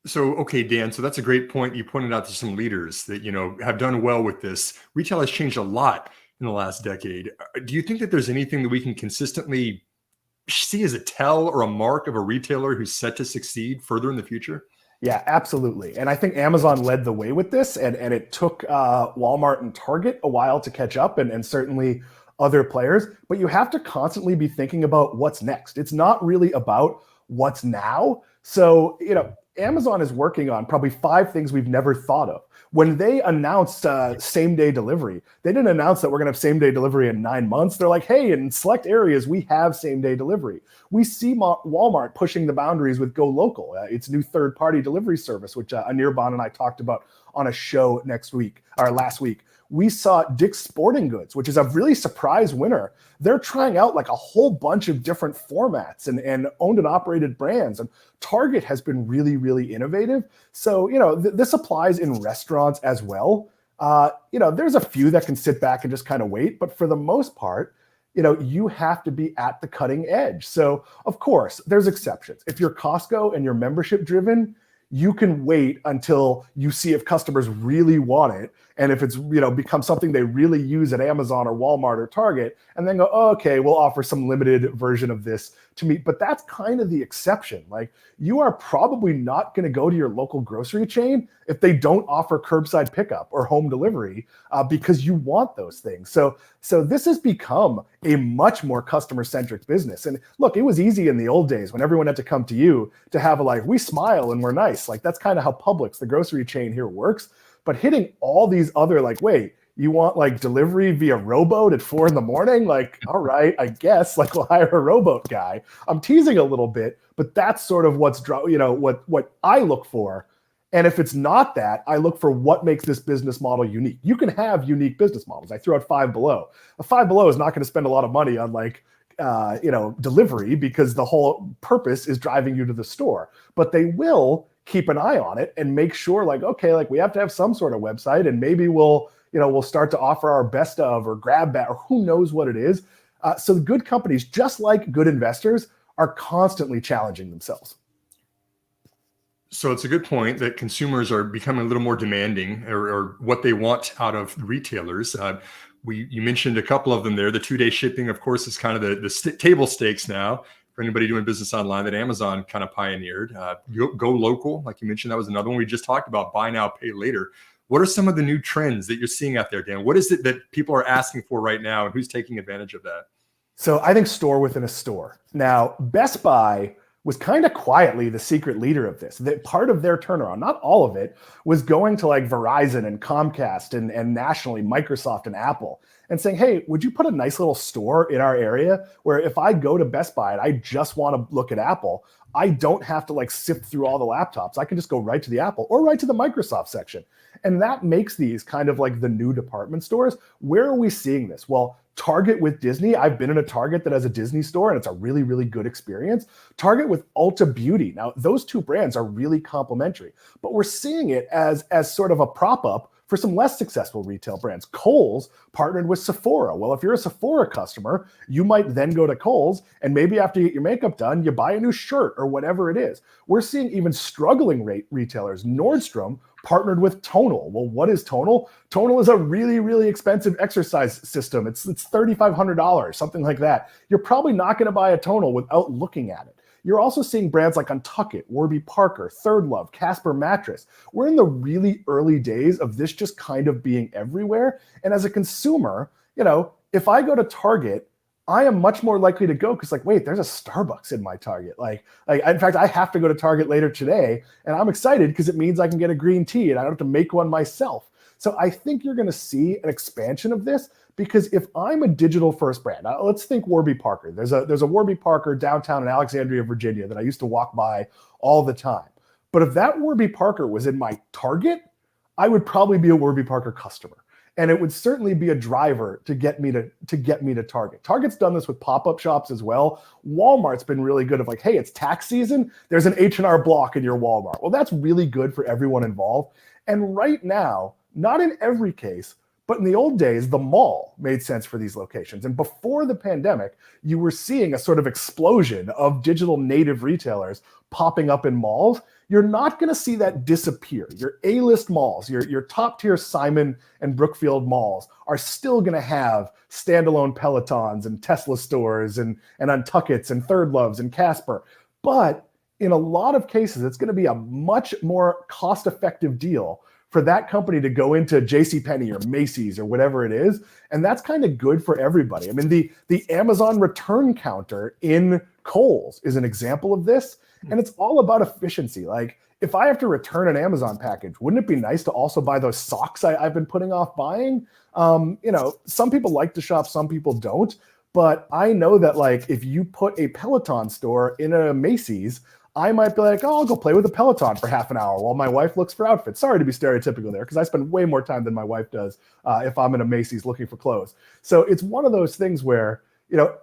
So, okay, Dan, so that's a great point. You pointed out to some leaders that, have done well with this. Retail has changed a lot in the last decade. Do you think that there's anything that we can consistently see as a tell or a mark of a retailer who's set to succeed further in the future? Yeah, absolutely. And I think Amazon led the way with this, and it took Walmart and Target a while to catch up, and certainly other players. But you have to constantly be thinking about what's next. It's not really about what's now. So, Amazon is working on probably 5 things we've never thought of. When they announced same-day delivery, they didn't announce that we're going to have same-day delivery in 9 months. They're like, hey, in select areas, we have same-day delivery. We see Walmart pushing the boundaries with Go Local, its new third-party delivery service, which Anirban and I talked about on a show last week. We saw Dick's Sporting Goods, which is a really surprise winner. They're trying out like a whole bunch of different formats and owned and operated brands. And Target has been really, really innovative. So, this applies in restaurants as well. There's a few that can sit back and just kind of wait. But for the most part, you have to be at the cutting edge. So, of course, there's exceptions. If you're Costco and you're membership driven, you can wait until you see if customers really want it. And if it's, become something they really use at Amazon or Walmart or Target, and then go, oh, okay, we'll offer some limited version of this to meet. But that's kind of the exception. Like, you are probably not going to go to your local grocery chain if they don't offer curbside pickup or home delivery because you want those things. So this has become a much more customer-centric business. And look, it was easy in the old days when everyone had to come to you to have we smile and we're nice. Like, that's kind of how Publix, the grocery chain here, works. But hitting all these other, wait, you want delivery via rowboat at 4 a.m? All right, I guess we'll hire a rowboat guy. I'm teasing a little bit, but that's sort of what's what I look for. And if it's not that, I look for what makes this business model unique. You can have unique business models. I threw out Five Below. A Five Below is not going to spend a lot of money on delivery because the whole purpose is driving you to the store. But they will keep an eye on it and make sure we have to have some sort of website, and maybe we'll start to offer our best of or grab that, or who knows what it is. So the good companies, just like good investors, are constantly challenging themselves. So it's a good point that consumers are becoming a little more demanding or what they want out of retailers. You mentioned a couple of them there. The 2-day shipping, of course, is kind of the table stakes now for anybody doing business online that Amazon kind of pioneered. Go local, like you mentioned, that was another one we just talked about, buy now, pay later. What are some of the new trends that you're seeing out there, Dan? What is it that people are asking for right now, and who's taking advantage of that? So I think store within a store. Now, Best Buy was kind of quietly the secret leader of this. That part of their turnaround, not all of it, was going to Verizon and Comcast and nationally Microsoft and Apple and saying, hey, would you put a nice little store in our area where if I go to Best Buy and I just want to look at Apple, I don't have to sift through all the laptops. I can just go right to the Apple or right to the Microsoft section. And that makes these kind of the new department stores. Where are we seeing this? Well, Target with Disney. I've been in a Target that has a Disney store, and it's a really, really good experience. Target with Ulta Beauty. Now, those two brands are really complementary, but we're seeing it as sort of a prop up for some less successful retail brands. Kohl's partnered with Sephora. Well, if you're a Sephora customer, you might then go to Kohl's, and maybe after you get your makeup done, you buy a new shirt or whatever it is. We're seeing even struggling retailers. Nordstrom partnered with Tonal. Well, what is Tonal? Tonal is a really, really expensive exercise system. It's $3,500, something like that. You're probably not going to buy a Tonal without looking at it. You're also seeing brands like Untuckit, Warby Parker, Third Love, Casper Mattress. We're in the really early days of this just kind of being everywhere. And as a consumer, if I go to Target, I am much more likely to go because wait, there's a Starbucks in my Target. In fact, I have to go to Target later today, and I'm excited because it means I can get a green tea and I don't have to make one myself. So I think you're going to see an expansion of this because if I'm a digital first brand, let's think Warby Parker. There's a Warby Parker downtown in Alexandria, Virginia that I used to walk by all the time. But if that Warby Parker was in my Target, I would probably be a Warby Parker customer. and it would certainly be a driver to get me to Target. Target's done this with pop-up shops as well. Walmart's been really good of like, hey, it's tax season, there's an H&R Block in your Walmart. Well, that's really good for everyone involved. And right now, not in every case, but in the old days, the mall made sense for these locations. And before the pandemic, you were seeing a sort of explosion of digital native retailers popping up in malls. You're not going to see that disappear. Your A-list malls, your top tier Simon and Brookfield malls are still going to have standalone Pelotons and Tesla stores and Untuckits and Third Loves and Casper. But in a lot of cases, it's going to be a much more cost-effective deal for that company to go into JCPenney or Macy's or whatever it is. And that's kind of good for everybody. I mean, the Amazon return counter in Kohl's is an example of this. And it's all about efficiency. Like, if I have to return an Amazon package, wouldn't it be nice to also buy those socks I've been putting off buying? Some people like to shop, some people don't. But I know that, like, if you put a Peloton store in a Macy's, I might be like, oh, I'll go play with a Peloton for half an hour while my wife looks for outfits. Sorry to be stereotypical there, because I spend way more time than my wife does if I'm in a Macy's looking for clothes. So it's one of those things where,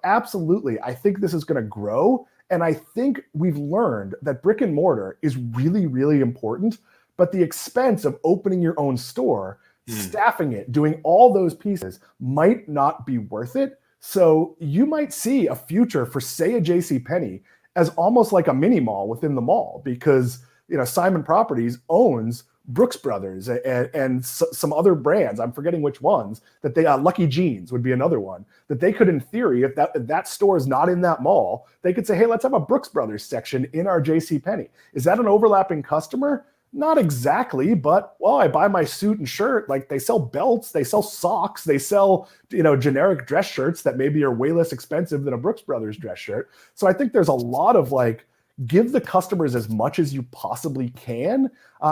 absolutely, I think this is going to grow. And I think we've learned that brick and mortar is really, really important. But the expense of opening your own store, staffing it, doing all those pieces might not be worth it. So you might see a future for, say, a JCPenney as almost like a mini mall within the mall, because Simon Properties owns Brooks Brothers and some other brands. I'm forgetting which ones that they Lucky Jeans would be another one that they could, in theory, if that store is not in that mall, they could say, hey, let's have a Brooks Brothers section in our JCPenney. Is that an overlapping customer? Not exactly, but well, I buy my suit and shirt. Like, they sell belts, they sell socks, they sell, generic dress shirts that maybe are way less expensive than a Brooks Brothers dress shirt. So I think there's a lot of like, give the customers as much as you possibly can.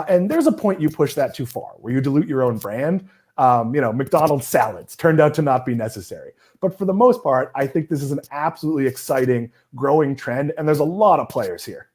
And there's a point you push that too far where you dilute your own brand. McDonald's salads turned out to not be necessary. But for the most part, I think this is an absolutely exciting, growing trend. And there's a lot of players here.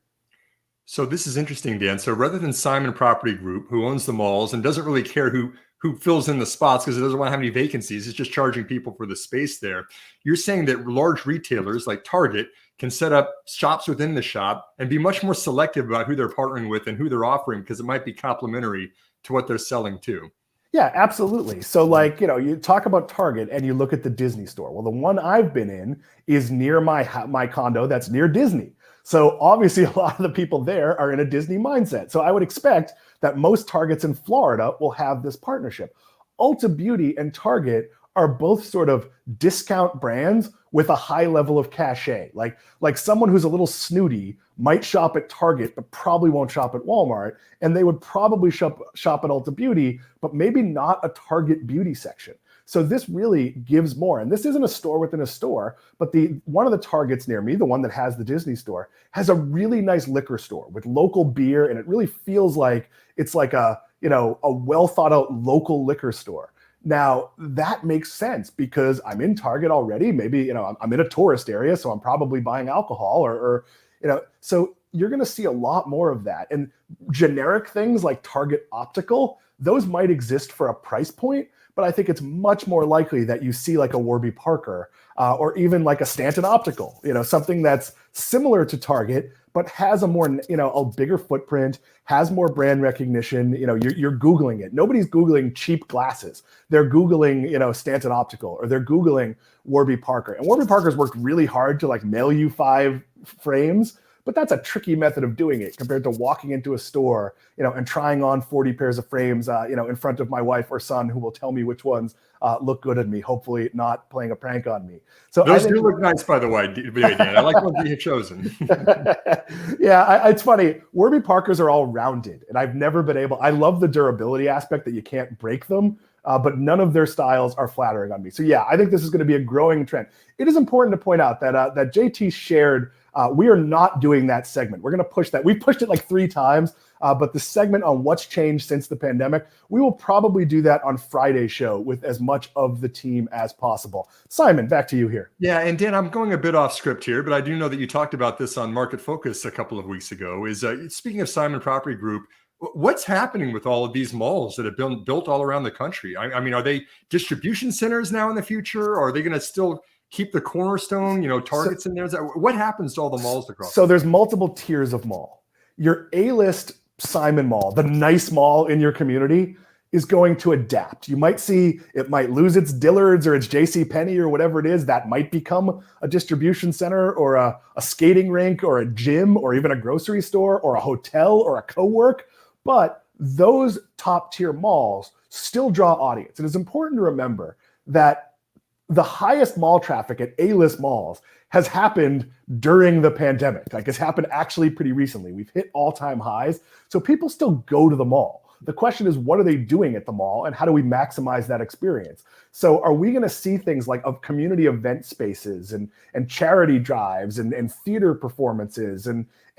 So this is interesting, Dan. So rather than Simon Property Group, who owns the malls and doesn't really care who fills in the spots because it doesn't want to have any vacancies, it's just charging people for the space there. You're saying that large retailers like Target can set up shops within the shop and be much more selective about who they're partnering with and who they're offering, because it might be complementary to what they're selling too. Yeah, absolutely. So like, you talk about Target and you look at the Disney store. Well, the one I've been in is near my condo that's near Disney. So obviously a lot of the people there are in a Disney mindset. So I would expect that most Targets in Florida will have this partnership. Ulta Beauty and Target are both sort of discount brands with a high level of cachet. Like someone who's a little snooty might shop at Target, but probably won't shop at Walmart. And they would probably shop at Ulta Beauty, but maybe not a Target beauty section. So this really gives more. And this isn't a store within a store, but one of the Targets near me, the one that has the Disney store, has a really nice liquor store with local beer. And it really feels like it's like a well thought out local liquor store. Now that makes sense because I'm in Target already. Maybe, I'm in a tourist area, so I'm probably buying alcohol so you're going to see a lot more of that. And generic things like Target Optical, those might exist for a price point, but I think it's much more likely that you see like a Warby Parker or even like a Stanton Optical, something that's similar to Target, but has a more, a bigger footprint, has more brand recognition. You're Googling it. Nobody's Googling cheap glasses. They're Googling, Stanton Optical, or they're Googling Warby Parker. And Warby Parker's worked really hard to like mail you 5 frames, but that's a tricky method of doing it compared to walking into a store, and trying on 40 pairs of frames, in front of my wife or son, who will tell me which ones look good on me, hopefully not playing a prank on me. So those do look nice, by the way, Dan. I like what you have chosen. Yeah, it's funny. Warby Parkers are all rounded, and I've never been able. I love the durability aspect that you can't break them. But none of their styles are flattering on me. So yeah, I think this is going to be a growing trend. It is important to point out that that JT shared, we are not doing that segment. We're going to push that. We pushed it like 3 times, but the segment on what's changed since the pandemic, we will probably do that on Friday's show with as much of the team as possible. Simon, back to you here. Yeah, and Dan, I'm going a bit off script here, but I do know that you talked about this on Market Focus a couple of weeks ago. Speaking of Simon Property Group, What's happening with all of these malls that have been built all around the country? I mean, are they distribution centers now in the future? Or are they going to still keep the cornerstone, Targets in there? What happens to all the malls across? So there's multiple tiers of mall. Your A-list Simon Mall, the nice mall in your community, is going to adapt. You might see it might lose its Dillard's or its JCPenney or whatever it is. That might become a distribution center or a skating rink or a gym or even a grocery store or a hotel or a co-work. But those top tier malls still draw audience. It is important to remember that the highest mall traffic at A-list malls has happened during the pandemic. Like, it's happened actually pretty recently. We've hit all-time highs. So people still go to the mall. The question is, what are they doing at the mall and how do we maximize that experience? So are we going to see things like of community event spaces and charity drives and theater performances?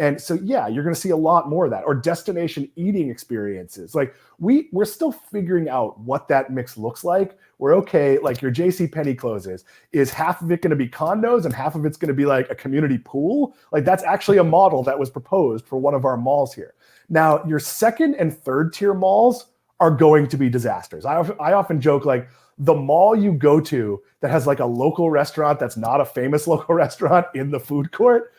And so, yeah, you're going to see a lot more of that, or destination eating experiences. Like, we're still figuring out what that mix looks like. We're okay, like your JCPenney closes. Is half of it going to be condos and half of it's going to be like a community pool? Like, that's actually a model that was proposed for one of our malls here. Now, your second and third tier malls are going to be disasters. I often joke, like, the mall you go to that has like a local restaurant that's not a famous local restaurant in the food court,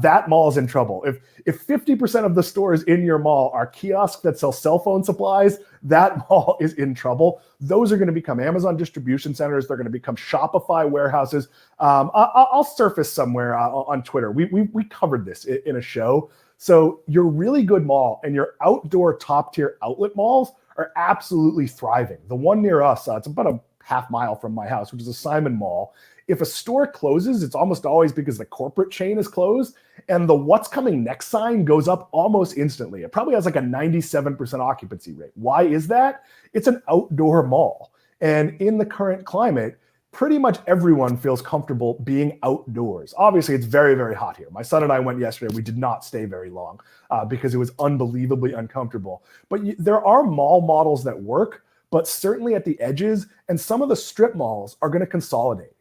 that mall is in trouble. If 50% of the stores in your mall are kiosks that sell cell phone supplies, that mall is in trouble. Those are going to become Amazon distribution centers. They're going to become Shopify warehouses. I'll surface somewhere on Twitter. We covered this in a show. So your really good mall and your outdoor top tier outlet malls are absolutely thriving. The one near us, it's about a half mile from my house, which is a Simon Mall. If a store closes, it's almost always because the corporate chain is closed, and the what's coming next sign goes up almost instantly. It probably has like a 97% occupancy rate. Why is that? It's an outdoor mall. And in the current climate, pretty much everyone feels comfortable being outdoors. Obviously, it's very, very hot here. My son and I went yesterday. We did not stay very long because it was unbelievably uncomfortable. But there are mall models that work, but certainly at the edges, and some of the strip malls are going to consolidate.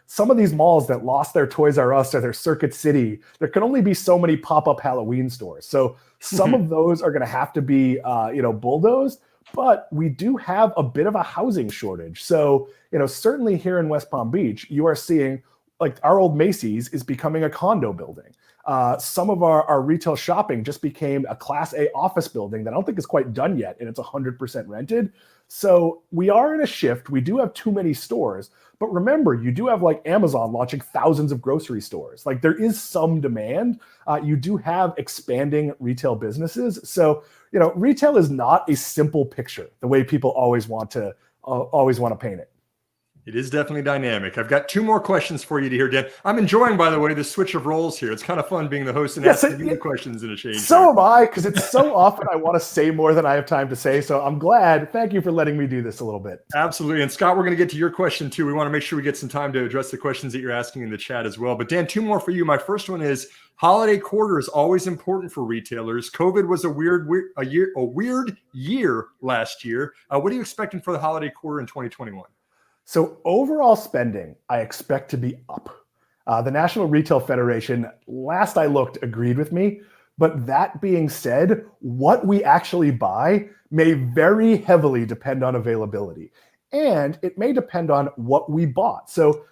Some of these malls that lost their Toys R Us or their Circuit City, there can only be so many pop-up Halloween stores. So some of those are going to have to be, bulldozed. But we do have a bit of a housing shortage. So, certainly here in West Palm Beach, you are seeing, like, our old Macy's is becoming a condo building. Some of our retail shopping just became a Class A office building that I don't think is quite done yet, and it's 100% rented. So we are in a shift. We do have too many stores. But remember, you do have like Amazon launching thousands of grocery stores. Like, there is some demand. You do have expanding retail businesses. So, retail is not a simple picture the way people always want to paint it. It is definitely dynamic. I've got two more questions for you to hear, Dan. I'm enjoying, by the way, the switch of roles here. It's kind of fun being the host and asking you the questions in a change. So am I, because it's so often I want to say more than I have time to say. So I'm glad. Thank you for letting me do this a little bit. Absolutely. And Scott, we're going to get to your question too. We want to make sure we get some time to address the questions that you're asking in the chat as well. But Dan, two more for you. My first one is, holiday quarter is always important for retailers. COVID was a weird year last year. What are you expecting for the holiday quarter in 2021? So overall spending, I expect to be up. The National Retail Federation, last I looked, agreed with me. But that being said, what we actually buy may very heavily depend on availability. And it may depend on what we bought. So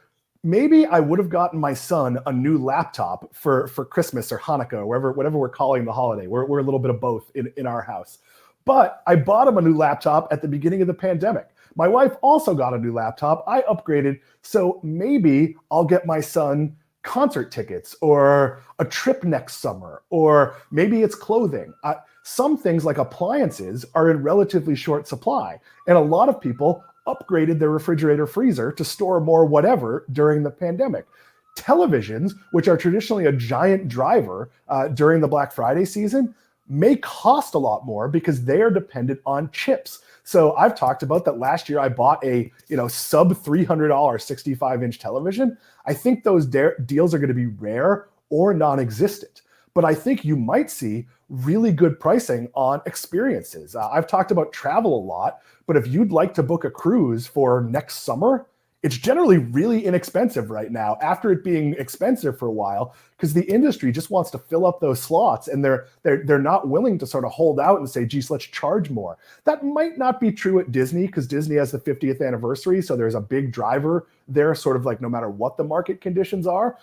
maybe I would have gotten my son a new laptop for Christmas or Hanukkah, or whatever we're calling the holiday. We're a little bit of both in our house. But I bought him a new laptop at the beginning of the pandemic. My wife also got a new laptop. I upgraded. So maybe I'll get my son concert tickets or a trip next summer, or maybe it's clothing. Some things like appliances are in relatively short supply. And a lot of people upgraded their refrigerator freezer to store more whatever during the pandemic. Televisions, which are traditionally a giant driver during the Black Friday season, may cost a lot more because they are dependent on chips. So I've talked about that last year I bought a sub $300 65-inch television. I think those deals are going to be rare or non-existent. But I think you might see really good pricing on experiences. I've talked about travel a lot, but if you'd like to book a cruise for next summer, it's generally really inexpensive right now after it being expensive for a while, because the industry just wants to fill up those slots, and they're not willing to sort of hold out and say, geez, let's charge more. That might not be true at Disney, because Disney has the 50th anniversary. So there's a big driver there, sort of like no matter what the market conditions are.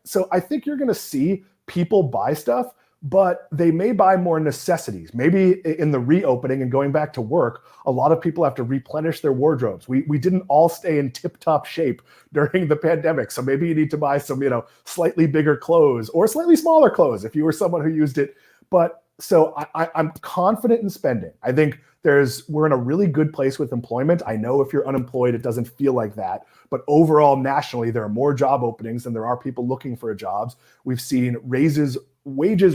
So I think you're going to see people buy stuff, but they may buy more necessities. Maybe in the reopening and going back to work, a lot of people have to replenish their wardrobes. We didn't all stay in tip-top shape during the pandemic. So maybe you need to buy some, slightly bigger clothes or slightly smaller clothes if you were someone who used it. But so I'm confident in spending. I think we're in a really good place with employment. I know if you're unemployed, it doesn't feel like that. But overall, nationally, there are more job openings than there are people looking for jobs. We've seen wages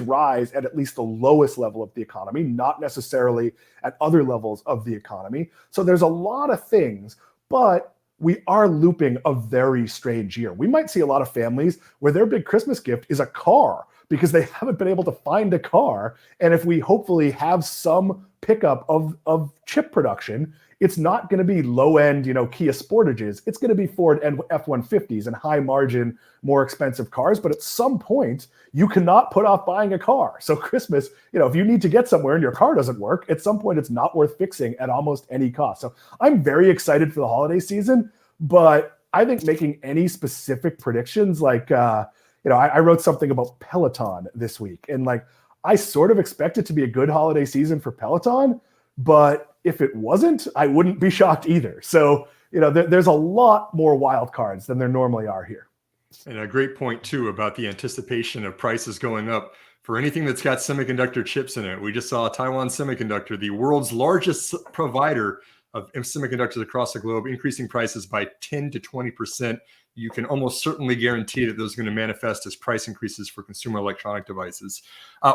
rise at least the lowest level of the economy, not necessarily at other levels of the economy. So there's a lot of things, but we are looping a very strange year. We might see a lot of families where their big Christmas gift is a car because they haven't been able to find a car. And if we hopefully have some pickup of chip production, it's not going to be low-end, Kia Sportages. It's going to be Ford F-150s and high-margin, more expensive cars. But at some point, you cannot put off buying a car. So Christmas, if you need to get somewhere and your car doesn't work, at some point, it's not worth fixing at almost any cost. So I'm very excited for the holiday season, but I think making any specific predictions, like, I wrote something about Peloton this week, and I sort of expect it to be a good holiday season for Peloton, but if it wasn't, I wouldn't be shocked either. So, there's a lot more wild cards than there normally are here. And a great point too about the anticipation of prices going up for anything that's got semiconductor chips in it. We just saw Taiwan Semiconductor, the world's largest provider of semiconductors across the globe, increasing prices by 10 to 20%. You can almost certainly guarantee that those are going to manifest as price increases for consumer electronic devices.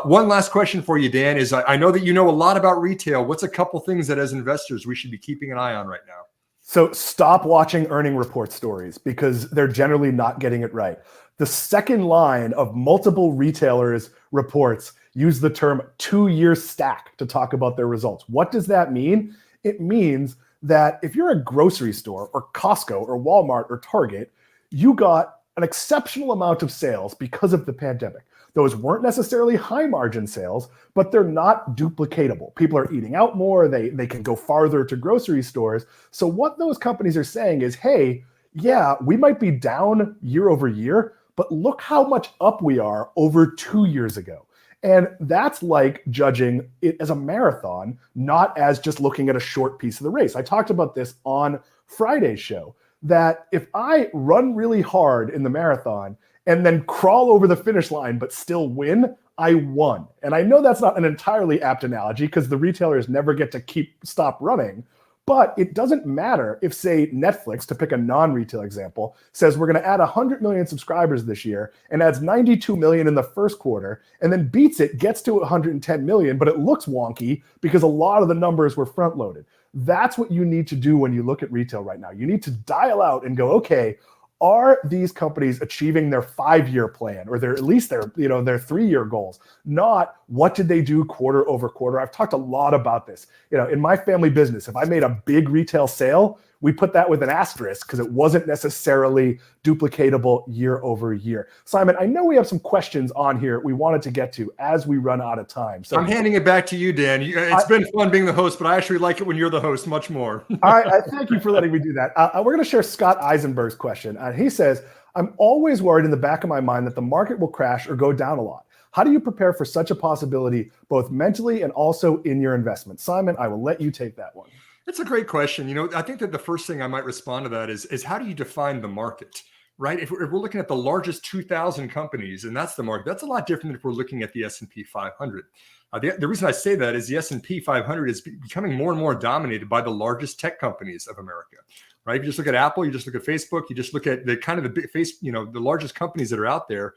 One last question for you, Dan, is I know that you know a lot about retail. What's a couple things that as investors we should be keeping an eye on right now? So stop watching earning report stories because they're generally not getting it right. The second line of multiple retailers' reports use the term 2-year stack to talk about their results. What does that mean? It means that if you're a grocery store or Costco or Walmart or Target, you got an exceptional amount of sales because of the pandemic. Those weren't necessarily high margin sales, but they're not duplicatable. People are eating out more. They can go farther to grocery stores. So what those companies are saying is, hey, yeah, we might be down year over year, but look how much up we are over 2 years ago. And that's like judging it as a marathon, not as just looking at a short piece of the race. I talked about this on Friday's show, that if I run really hard in the marathon and then crawl over the finish line but still win, I won. And I know that's not an entirely apt analogy because the retailers never get to stop running. But it doesn't matter if, say, Netflix, to pick a non-retail example, says we're going to add 100 million subscribers this year and adds 92 million in the first quarter and then beats it, gets to 110 million, but it looks wonky because a lot of the numbers were front-loaded. That's what you need to do when you look at retail right now. You need to dial out and go, okay, are these companies achieving their 5-year plan or at least their 3-year goals? Not what did they do quarter over quarter? I've talked a lot about this. In my family business, if I made a big retail sale, we put that with an asterisk because it wasn't necessarily duplicatable year over year. Simon, I know we have some questions on here we wanted to get to as we run out of time. So I'm handing it back to you, Dan. It's been fun being the host, but I actually like it when you're the host much more. All right, thank you for letting me do that. We're going to share Scott Eisenberg's question. He says, I'm always worried in the back of my mind that the market will crash or go down a lot. How do you prepare for such a possibility, both mentally and also in your investment? Simon, I will let you take that one. It's a great question. I think that the first thing I might respond to that is how do you define the market, right? If we're looking at the largest 2,000 companies, and that's the market, that's a lot different than if we're looking at the S&P 500. The reason I say that is the S&P 500 is becoming more and more dominated by the largest tech companies of America, right? If you just look at Apple, you just look at Facebook, you just look at the kind of the big the largest companies that are out there,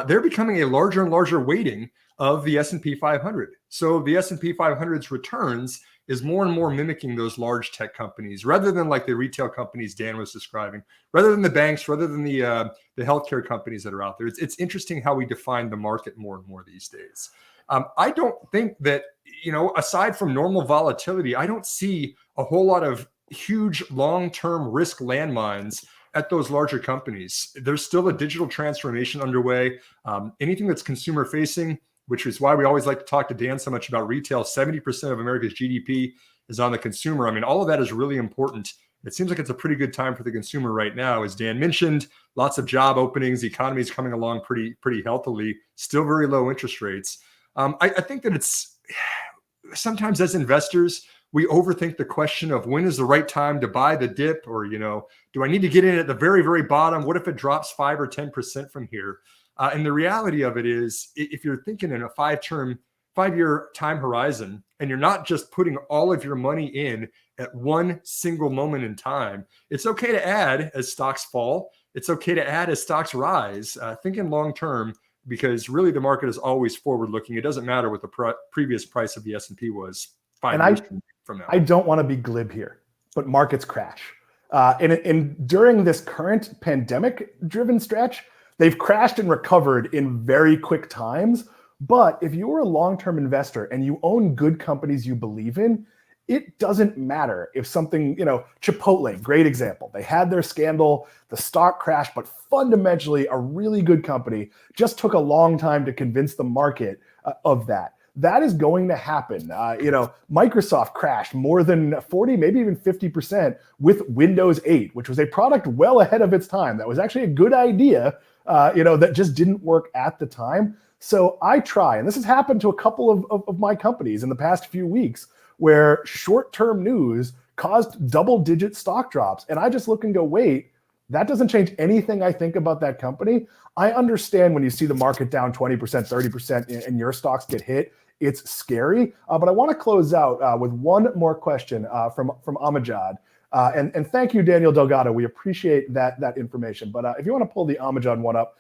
they're becoming a larger and larger weighting of the S&P 500. So the S&P 500's returns is more and more mimicking those large tech companies rather than like the retail companies Dan was describing, rather than the banks, rather than the healthcare companies that are out there. It's interesting how we define the market more and more these days. I don't think that, aside from normal volatility, I don't see a whole lot of huge long-term risk landmines at those larger companies. There's still a digital transformation underway. Anything that's consumer facing, which is why we always like to talk to Dan so much about retail. 70% of America's GDP is on the consumer. I mean, all of that is really important. It seems like it's a pretty good time for the consumer right now. As Dan mentioned, lots of job openings. The economy is coming along pretty healthily. Still very low interest rates. I think that it's sometimes as investors, we overthink the question of when is the right time to buy the dip, or, do I need to get in at the very, very bottom? What if it drops 5 or 10% from here? And the reality of it is, if you're thinking in a 5-year time horizon, and you're not just putting all of your money in at one single moment in time, it's okay to add as stocks fall. It's okay to add as stocks rise. Thinking long term, because really the market is always forward looking. It doesn't matter what the previous price of the S&P was 5 years from now. I don't want to be glib here, but markets crash. And during this current pandemic-driven stretch, they've crashed and recovered in very quick times. But if you're a long-term investor and you own good companies you believe in, it doesn't matter if something, Chipotle, great example. They had their scandal, the stock crashed, but fundamentally a really good company. Just took a long time to convince the market of that. That is going to happen. Microsoft crashed more than 40, maybe even 50% with Windows 8, which was a product well ahead of its time. That was actually a good idea, that just didn't work at the time. So I try, and this has happened to a couple of my companies in the past few weeks, where short-term news caused double-digit stock drops. And I just look and go, wait, that doesn't change anything I think about that company. I understand when you see the market down 20%, 30% and your stocks get hit, it's scary. But I want to close out with one more question from Amajad. And thank you, Daniel Delgado. We appreciate that information. But if you want to pull the Amajad one up,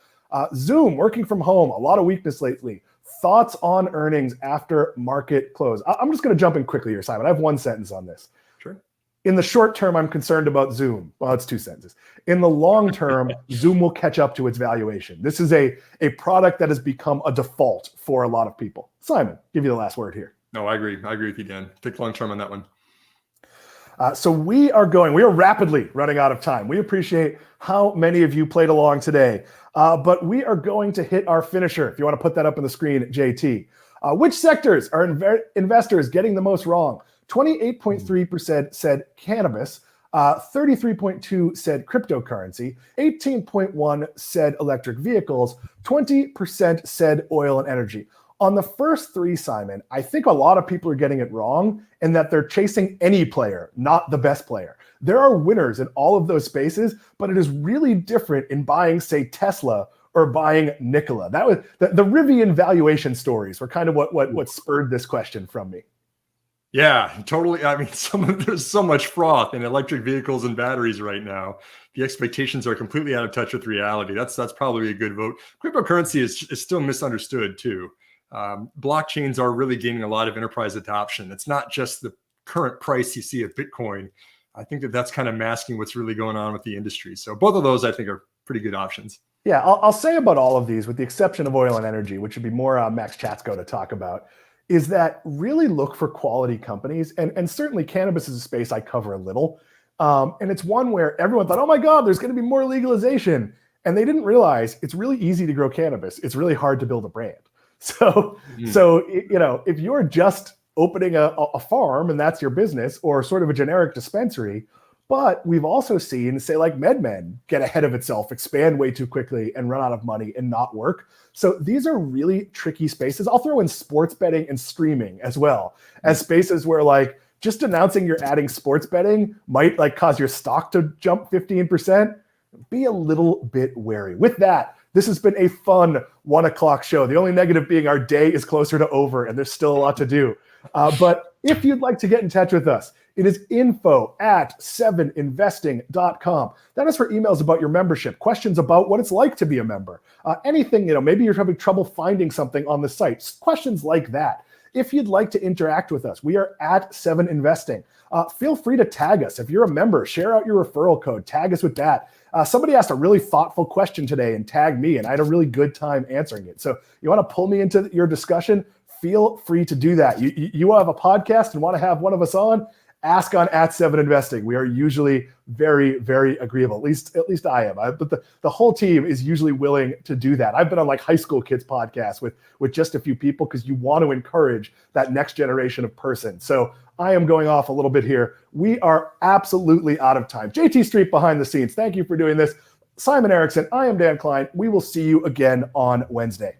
Zoom, working from home, a lot of weakness lately. Thoughts on earnings after market close? I'm just going to jump in quickly here, Simon. I have one sentence on this. Sure. In the short term, I'm concerned about Zoom. Well, it's 2 sentences. In the long term, Zoom will catch up to its valuation. This is a product that has become a default for a lot of people. Simon, give you the last word here. No, I agree. I agree with you, Dan. Think long term on that one. So we are rapidly running out of time. We appreciate how many of you played along today, but we are going to hit our finisher. If you want to put that up on the screen, JT. Which sectors are investors getting the most wrong? 28.3% said cannabis, 33.2% said cryptocurrency, 18.1% said electric vehicles, 20% said oil and energy. On the first 3, Simon, I think a lot of people are getting it wrong in that they're chasing any player, not the best player. There are winners in all of those spaces, but it is really different in buying, say, Tesla or buying Nikola. That was the Rivian valuation stories were kind of what spurred this question from me. Yeah, totally. I mean, there's so much froth in electric vehicles and batteries right now. The expectations are completely out of touch with reality. That's probably a good vote. Cryptocurrency is still misunderstood too. Blockchains are really gaining a lot of enterprise adoption. It's not just the current price you see of Bitcoin. I think that's kind of masking what's really going on with the industry. So both of those, I think, are pretty good options. Yeah, I'll say about all of these, with the exception of oil and energy, which would be more Max Chatsko to talk about, is that really look for quality companies. And certainly cannabis is a space I cover a little. And it's one where everyone thought, oh my God, there's going to be more legalization. And they didn't realize it's really easy to grow cannabis. It's really hard to build a brand. So if you're just opening a farm and that's your business, or sort of a generic dispensary, but we've also seen, say, like MedMen get ahead of itself, expand way too quickly and run out of money and not work. So these are really tricky spaces. I'll throw in sports betting and streaming as well as spaces where just announcing you're adding sports betting might cause your stock to jump 15%. Be a little bit wary. With that, this has been a fun 1 o'clock show. The only negative being our day is closer to over and there's still a lot to do. But if you'd like to get in touch with us, it is info@7investing.com. That is for emails about your membership, questions about what it's like to be a member, anything, maybe you're having trouble finding something on the site, questions like that. If you'd like to interact with us, we are @7investing. Feel free to tag us. If you're a member, share out your referral code, tag us with that. Somebody asked a really thoughtful question today and tagged me, and I had a really good time answering it. So you want to pull me into your discussion, feel free to do that. You have a podcast and want to have one of us on, ask on @7investing. We are usually very, very agreeable. At least I am. But the whole team is usually willing to do that. I've been on like high school kids podcasts with just a few people because you want to encourage that next generation of person. So I am going off a little bit here. We are absolutely out of time. JT Street behind the scenes. Thank you for doing this. Simon Erickson, I am Dan Klein. We will see you again on Wednesday.